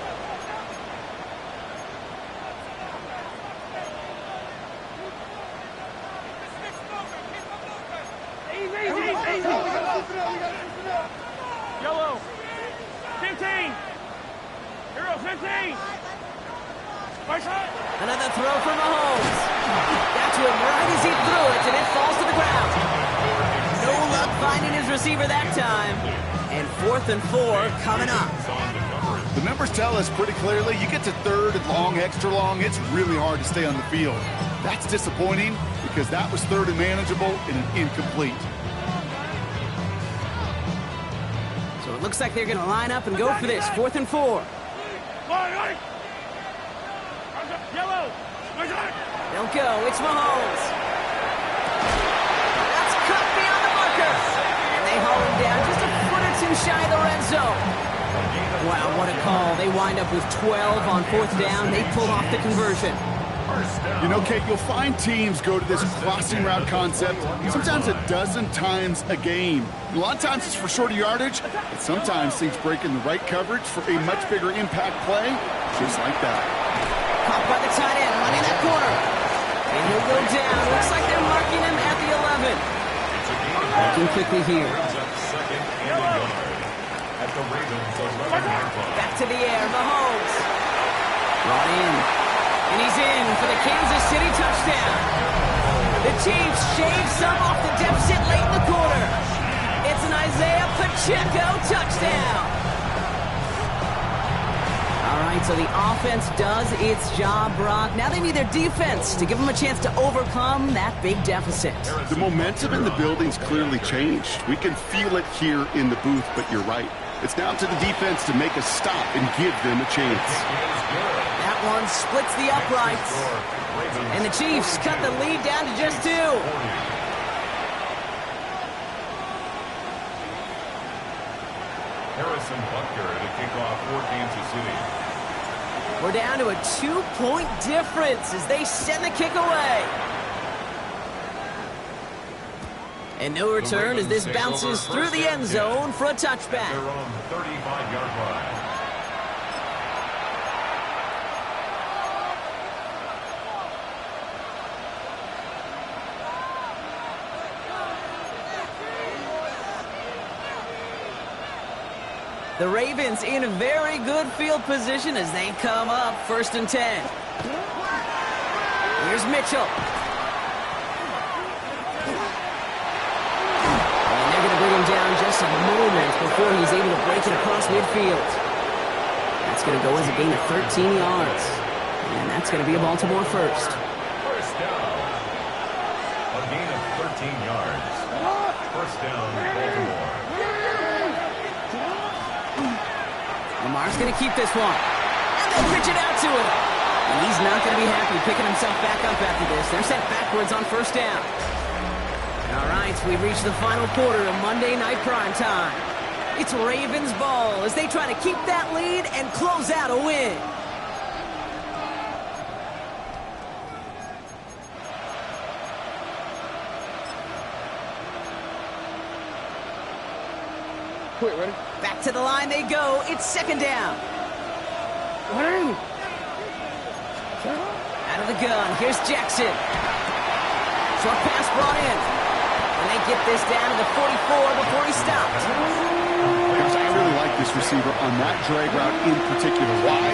Yellow. 15. Hero 15. Another throw for Mahomes. Got to him right as he threw it, and it falls to the receiver that time. And 4th and 4 coming up. The numbers tell us pretty clearly, you get to 3rd and long, extra long, it's really hard to stay on the field. That's disappointing because that was 3rd and manageable and an incomplete. So it looks like they're going to line up and go for this. 4th and 4. Yellow. They'll go. It's Mahomes. That's cut beyond the marker. And they haul him down just a foot or two shy of the red zone. Wow, what a call. They wind up with 12 on 4th down. They pull off the conversion. You know, Kate, you'll find teams go to this crossing route concept sometimes a dozen times a game. A lot of times it's for shorter yardage, but sometimes teams break in the right coverage for a much bigger impact play, just like that. Caught by the tight end, running that corner. And he'll go down. Looks like they're marking him at the 11. Looking quickly here. Back to the air, Mahomes. Brought in. And he's in for the Kansas City touchdown. The Chiefs shave some off the deficit late in the quarter. It's an Isaiah Pacheco touchdown. All right, so the offense does its job, Brock. Now they need their defense to give them a chance to overcome that big deficit. The momentum in the building's clearly changed. We can feel it here in the booth, but you're right. It's down to the defense to make a stop and give them a chance. That one splits the uprights. And the Chiefs cut the lead down to just 2. Harrison Butker to kick off for Kansas City. We're down to a 2-point difference as they send the kick away. And no return as this bounces through the end zone for a touchback. They're on the 35-yard line. The Ravens in a very good field position as they come up 1st and 10. Here's Mitchell. And they're going to bring him down just a moment before he's able to break it across midfield. That's going to go as a gain of 13 yards. And that's going to be a Baltimore first. First down. A gain of 13 yards. First down, Baltimore. Lamar's going to keep this one. And they'll pitch it out to him. And he's not going to be happy picking himself back up after this. They're sent backwards on 1st down. All right, we've reached the final quarter of Monday Night Primetime. It's Ravens ball as they try to keep that lead and close out a win. Quick, ready? Back to the line they go. It's 2nd down. Out of the gun. Here's Jackson. Short pass brought in. And they get this down to the 44 before he stopped. I really like this receiver on that drag route in particular. Why?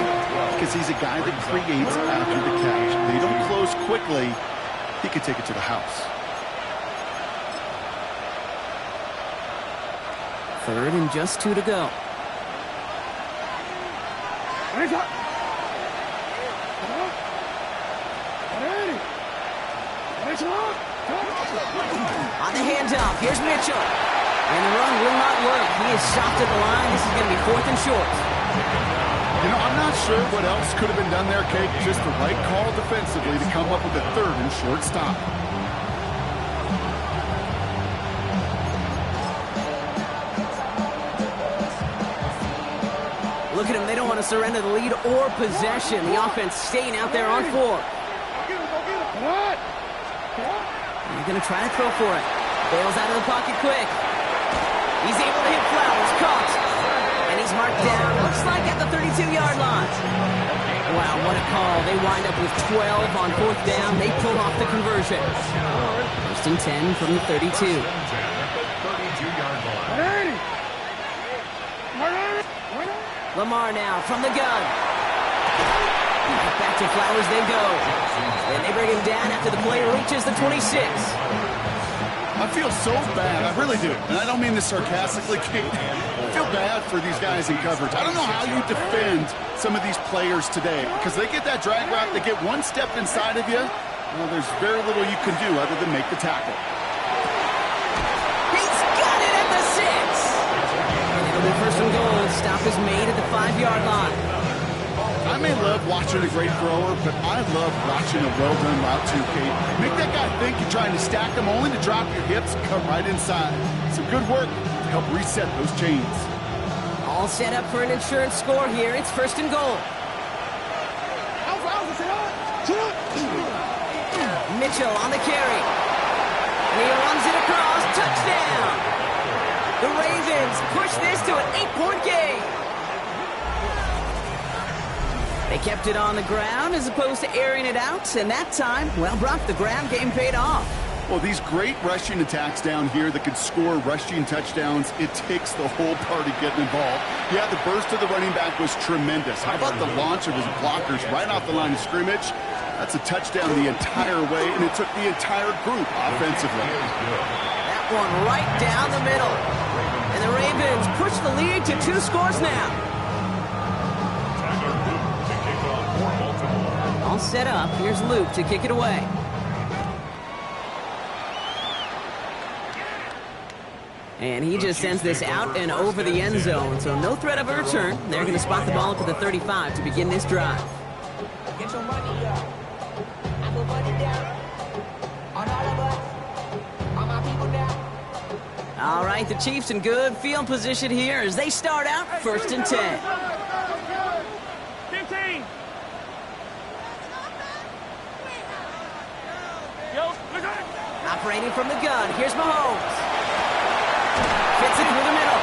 Because he's a guy that creates after the catch. They don't close quickly. He could take it to the house. 3rd and just 2 to go. On the handoff, here's Mitchell. And the run will not work. He is stopped at the line. This is going to be 4th and short. You know, I'm not sure what else could have been done there, Kate. Just the right call defensively to come up with a 3rd and short stop. Look at them. They don't want to surrender the lead or possession. The offense staying out there on 4. They're going to try to throw for it. Bails out of the pocket quick. He's able to hit Flowers. Caught. And he's marked down. Looks like at the 32-yard line. Wow, what a call. They wind up with 12 on 4th down. They pull off the conversion. 1st and 10 from the 32. 32-yard line. Lamar now from the gun. Back to Flowers they go. And they bring him down after the play reaches the 26. I feel so bad. I really do. And I don't mean this sarcastically, Kate. I feel bad for these guys in coverage. I don't know how you defend some of these players today because they get that drag route, they get one step inside of you. Well, there's very little you can do other than make the tackle. He's got it at the 6. And it'll be first and goal. Stop is made at the 5-yard line. I may love watching a great thrower, but I love watching a well-done route too, Kate. Make that guy think you're trying to stack him only to drop your hips and come right inside. Some good work to help reset those chains. All set up for an insurance score here. It's first and goal. Mitchell on the carry. And he runs it across. Touchdown! The Ravens push this to an 8-point game. They kept it on the ground as opposed to airing it out. And that time, well, Brock, the ground game paid off. Well, these great rushing attacks down here that can score rushing touchdowns, it takes the whole party getting involved. Yeah, the burst of the running back was tremendous. How about the launch of his blockers right off the line of scrimmage? That's a touchdown the entire way, and it took the entire group offensively. That one right down the middle. And the Ravens push the lead to 2 scores now. All set up. Here's Luke to kick it away. And he just sends this out and over the end zone, so no threat of a return. They're going to spot the ball up to the 35 to begin this drive. Get your money up. I put money down on all of us, on my people now. All right, the Chiefs in good field position here as they start out first and 10. 15. Operating from the gun, here's Mahomes. Fits it through the middle.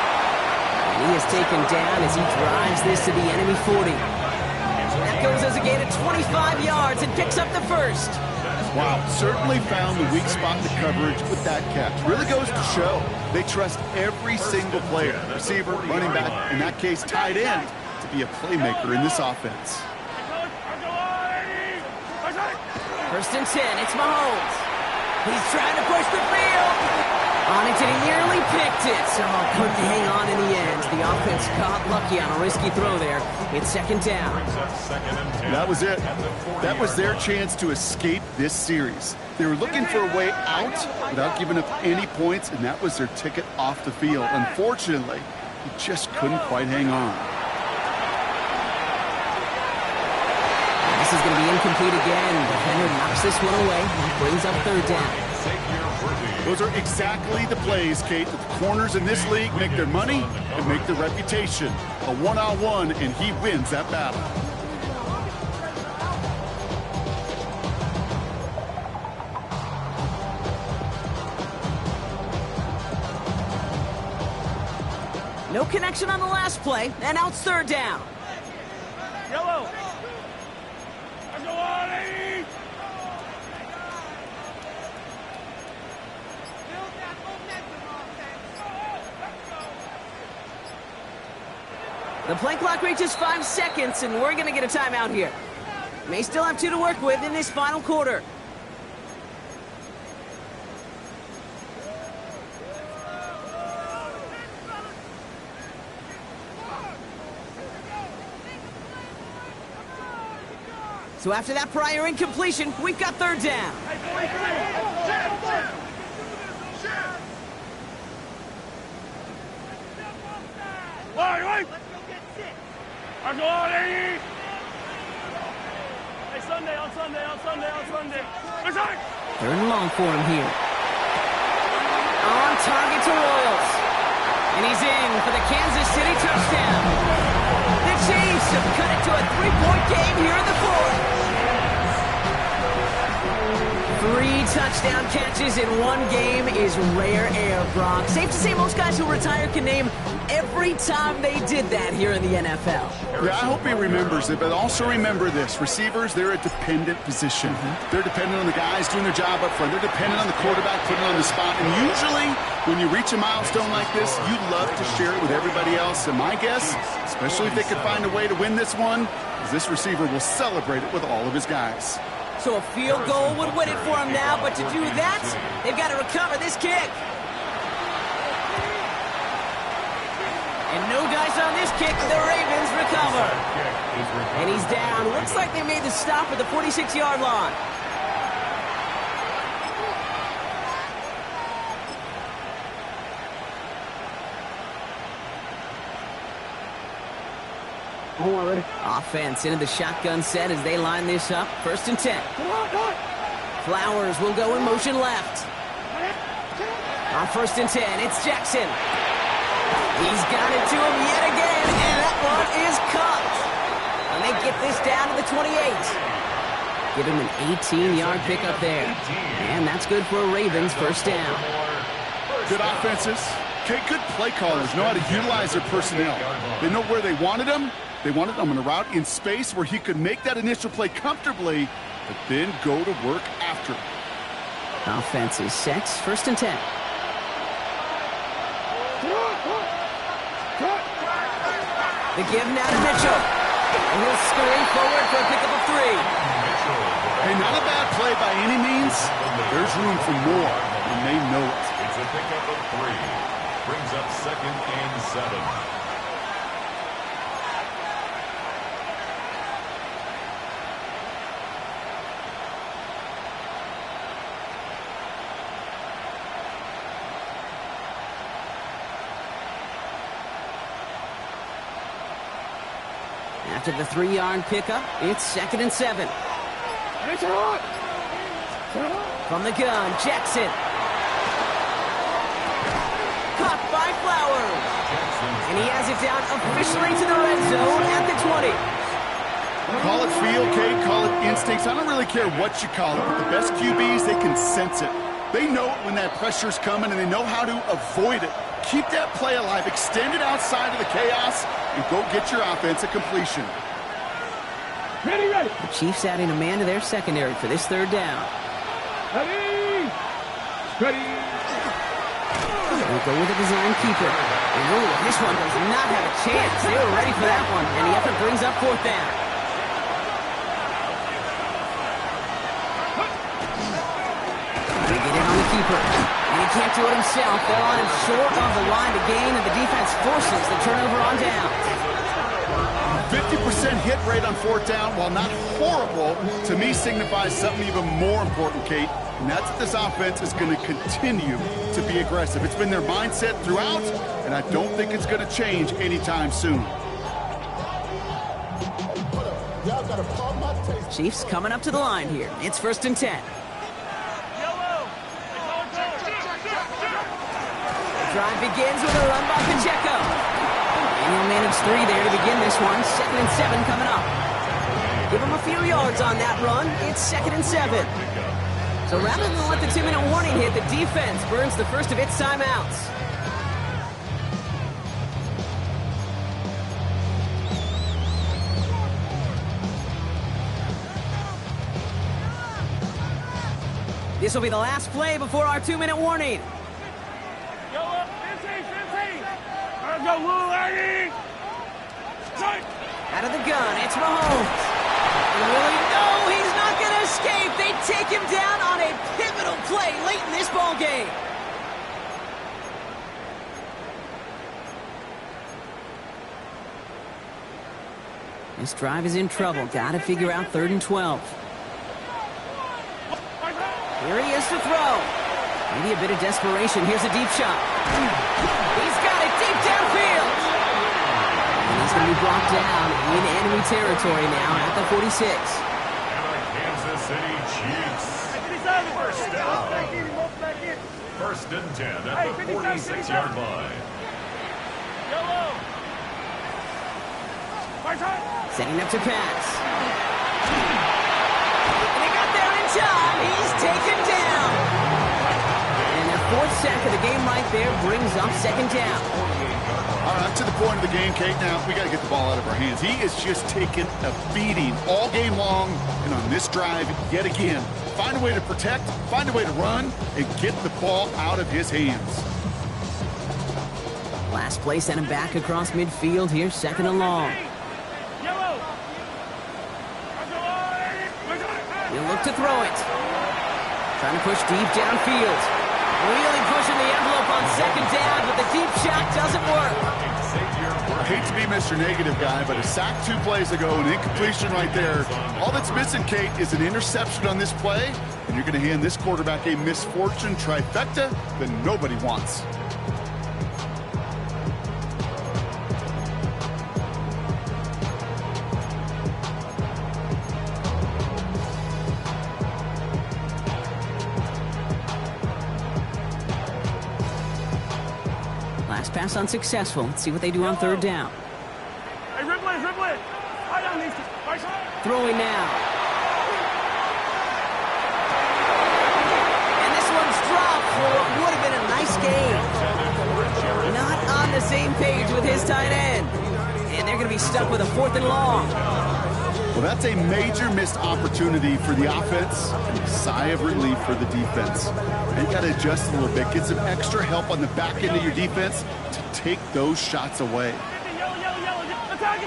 And he is taken down as he drives this to the enemy 40. That goes as a gain of 25 yards and picks up the first. Wow, certainly found the weak spot in the coverage with that catch. Really goes to show they trust every single player, receiver, running back, in that case tight end, to be a playmaker in this offense. First and 10, it's Mahomes. He's trying to push the field. On it, and he nearly picked it. So couldn't hang on in the end. The offense got lucky on a risky throw there. It's second down. That was it. That was their chance to escape this series. They were looking for a way out without giving up any points, and that was their ticket off the field. Unfortunately, he just couldn't quite hang on. This is going to be incomplete again. Defender knocks this one away. That brings up third down. Those are exactly the plays, Kate, that the corners in this league make their money and make their reputation. A one-on-one, and he wins that battle. No connection on the last play, and now it's third down. Yellow. The play clock reaches 5 seconds, and we're going to get a timeout here. May still have 2 to work with in this final quarter. So after that prior incompletion, we've got third down. Third and long for him here. On target to Royals. And he's in for the Kansas City touchdown. The Chiefs have cut it to a 3-point game here in the fourth. 3 touchdown catches in one game is rare air, Brock. Safe to say most guys who retire can name every time they did that here in the NFL. Yeah, I hope he remembers it, but also remember this. Receivers, they're a dependent position. They're dependent on the guys doing their job up front. They're dependent on the quarterback putting it on the spot. And usually, when you reach a milestone like this, you love to share it with everybody else. And my guess, especially if they could find a way to win this one, is this receiver will celebrate it with all of his guys. So a field goal would win it for them now, but to do that, they've got to recover this kick. And no guys on this kick, the Ravens recover. And he's down. Looks like they made the stop at the 46-yard line. Offense into the shotgun set as they line this up. 1st and 10. Flowers will go in motion left. On 1st and 10, it's Jackson. He's got it to him yet again, and that one is caught. And they get this down to the 28. Give him an 18-yard pickup there. And that's good for a Ravens 1st down. Good offenses. Okay, good play callers know how to utilize their personnel. They know where they wanted them. They wanted him in a route in space where he could make that initial play comfortably, but then go to work after. Offense is set. 1st and 10. The give now to Mitchell. And he'll scurry forward for a pickup of 3. Hey, not a bad play by any means. There's room for more, and they know it. It's a pickup of 3. Brings up 2nd and 7. After the 3-yard pickup, it's 2nd and 7. From the gun, Jackson. Caught by Flowers. And he has it down officially to the red zone at the 20. Call it feel, Kate, call it instincts. I don't really care what you call it, but the best QBs, they can sense it. They know it when that pressure's coming, and they know how to avoid it. Keep that play alive, extend it outside of the chaos, and go get your offense a completion. Ready. The Chiefs adding a man to their secondary for this 3rd down. Ready. We'll go with a design keeper. And this one does not have a chance. They were ready for that one, and the effort brings up 4th down. They get in on the keeper, and he can't do it himself. They're on him short of the line to gain, and the defense forces the turnover on down. 50% hit rate on 4th down, while not horrible, to me signifies something even more important, Kate. And that's that this offense is going to continue to be aggressive. It's been their mindset throughout, and I don't think it's going to change anytime soon. Chiefs coming up to the line here. It's 1st and 10. The drive begins with a run by Pacheco. And he'll manage 3 there to begin this one. 2nd and 7 coming up. Give him a few yards on that run. It's 2nd and 7. So rather than let the 2-minute warning hit, the defense burns the first of its timeouts. This will be the last play before our 2-minute warning. Out of the gun, it's Mahomes. And Willie, no, he's not going to escape. They take him down on a pivotal play late in this ball game. This drive is in trouble. Got to figure out 3rd and 12. Here he is to throw. Maybe a bit of desperation. Here's a deep shot. He's got it deep downfield. And he's going to be brought down in enemy territory now at the 46. And the Kansas City Chiefs. First down. 1st and 10 at the 46-yard line. Setting up to pass. And he got there in time. He's taken down. And their 4th sack of the game right there brings up 2nd down. All right, up to the point of the game, Kate. Now, we got to get the ball out of our hands. He is just taking a beating all game long, and on this drive, yet again. Find a way to protect, find a way to run, and get the ball out of his hands. Last play sent him back across midfield here, 2nd and long. He'll look to throw it. Trying to push deep downfield. Really pushing the envelope on second down, but the deep shot doesn't work. I hate to be Mr. Negative guy, but a sack 2 plays ago, an incompletion right there. All that's missing, Kate, is an interception on this play, and you're going to hand this quarterback a misfortune trifecta that nobody wants. Last pass unsuccessful. Let's see what they do on third down. Hey, dribble it. Right down these. Right side. Throwing now. And this one's dropped for what would have been a nice game. Not on the same page with his tight end. And they're going to be stuck with a 4th and long. Well, that's a major missed opportunity for the offense and a sigh of relief for the defense. And you got to adjust a little bit, get some extra help on the back end of your defense to take those shots away. Yellow. Attack.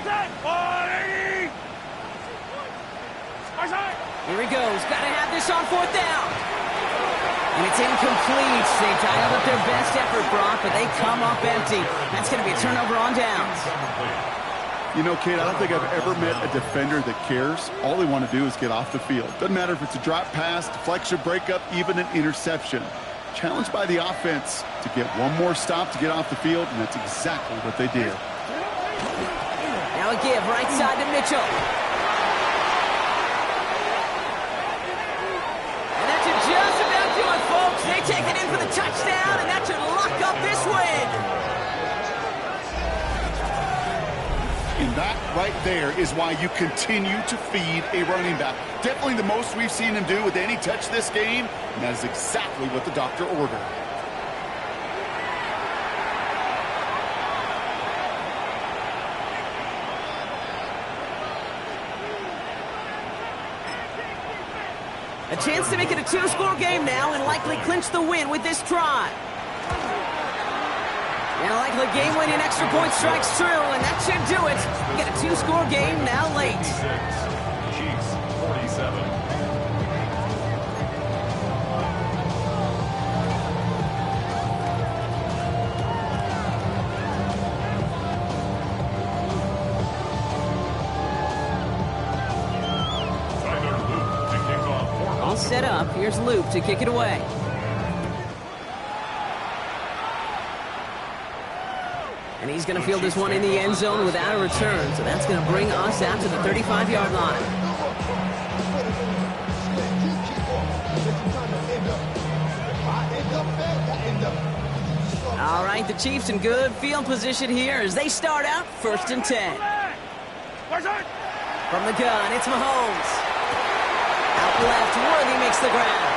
Right side. Here he goes. Got to have this on 4th down. And it's incomplete. They dialed up their best effort, Brock, but they come up empty. That's going to be a turnover on downs. You know, Kate, I don't think I've ever met a defender that cares. All they want to do is get off the field. Doesn't matter if it's a drop pass, deflection, breakup, even an interception. Challenged by the offense to get one more stop to get off the field, and that's exactly what they did. Now a give right side to Mitchell. And that should just about do it, folks. They take it in for the touchdown, and that should lock up this win. And that right there is why you continue to feed a running back. Definitely the most we've seen him do with any touch this game, and that is exactly what the doctor ordered. A chance to make it a 2-score game now and likely clinch the win with this try. And likely game-winning extra point strikes through, and that should do it. We got a 2-score game now late. Chiefs 47. Tyler Luke to kick off. All set up. Here's Luke to kick it away. And he's going to field this one in the end zone without a return. So that's going to bring us out to the 35-yard line. All right, the Chiefs in good field position here as they start out 1st and 10. From the gun, it's Mahomes. Out left, Worthy makes the ground.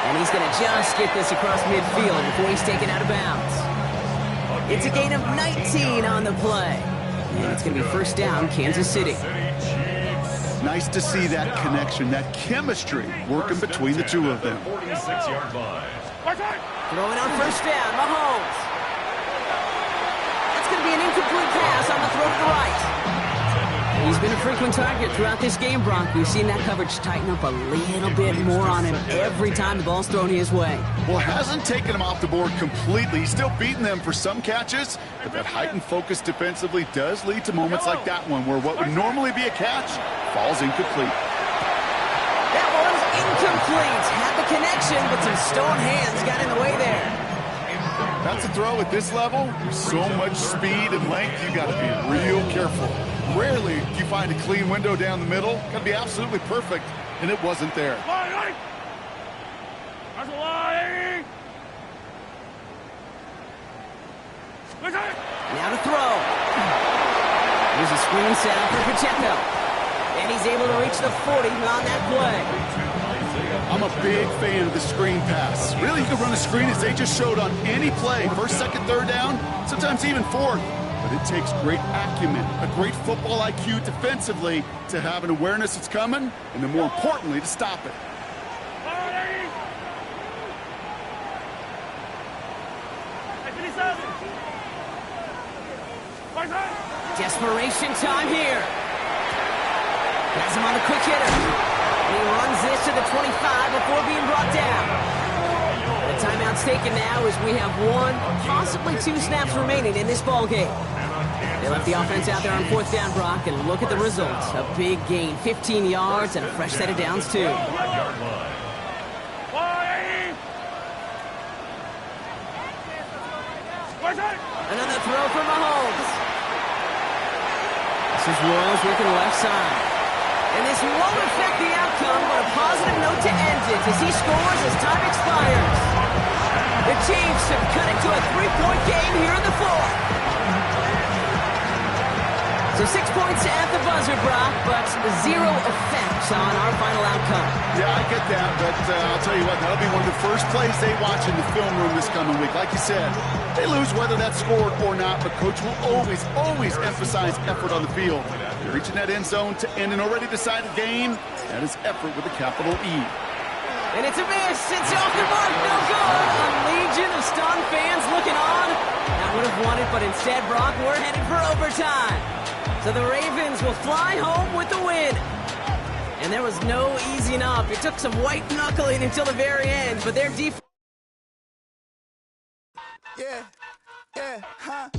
And he's going to just get this across midfield before he's taken out of bounds. It's a gain of 19 on the play. And it's going to be 1st down, Kansas City. Nice to see that connection, that chemistry working between the two of them. 46-yard line. Throwing on 1st down, Mahomes. That's going to be an incomplete pass on the throw to the right. He's been a frequent target throughout this game, Brock. We've seen that coverage tighten up a little bit more on him every time the ball's thrown his way. Well, hasn't taken him off the board completely. He's still beating them for some catches, but that heightened focus defensively does lead to moments like that one where what would normally be a catch falls incomplete. That one's incomplete. Had the connection, but some stone hands got in the way there. That's a throw at this level. With so much speed and length, you got to be real careful. Rarely do you find a clean window down the middle. Got to be absolutely perfect, and it wasn't there. Now to throw. Here's a screen set up for Pacheco. And he's able to reach the 40 on that play. I'm a big fan of the screen pass. Really, you can run a screen as they just showed on any play. 1st, 2nd, 3rd down, sometimes even 4th. But it takes great acumen, a great football IQ defensively to have an awareness it's coming, and then more importantly, to stop it. Desperation time here. Has him on the quick hitter. And he runs this to the 25 before being brought down. The timeout's taken now as we have 1, possibly 2 snaps remaining in this ball game. They left the offense out there on 4th down, Brock, and look at the results. A big gain, 15 yards, and a fresh set of downs, too. Another throw for Mahomes. This is Williams working left side. And this won't affect the outcome, but a positive note to end it as he scores as time expires. The Chiefs have cut it to a 3-point game here in the 4th. So 6 points at the buzzer, Brock, but 0 effect on our final outcome. Yeah, I get that, but I'll tell you what, that'll be one of the first plays they watch in the film room this coming week. Like you said, they lose whether that's scored or not, but Coach will always emphasize effort on the field. Reaching that end zone to end an already decided game, that is effort with a capital E. And it's a miss. It's off the mark. No good. A legion of stunned fans looking on. That would have won it, but instead, Brock, we're headed for overtime. So the Ravens will fly home with the win. And there was no easing up. It took some white knuckling until the very end, but their defense... Yeah, huh?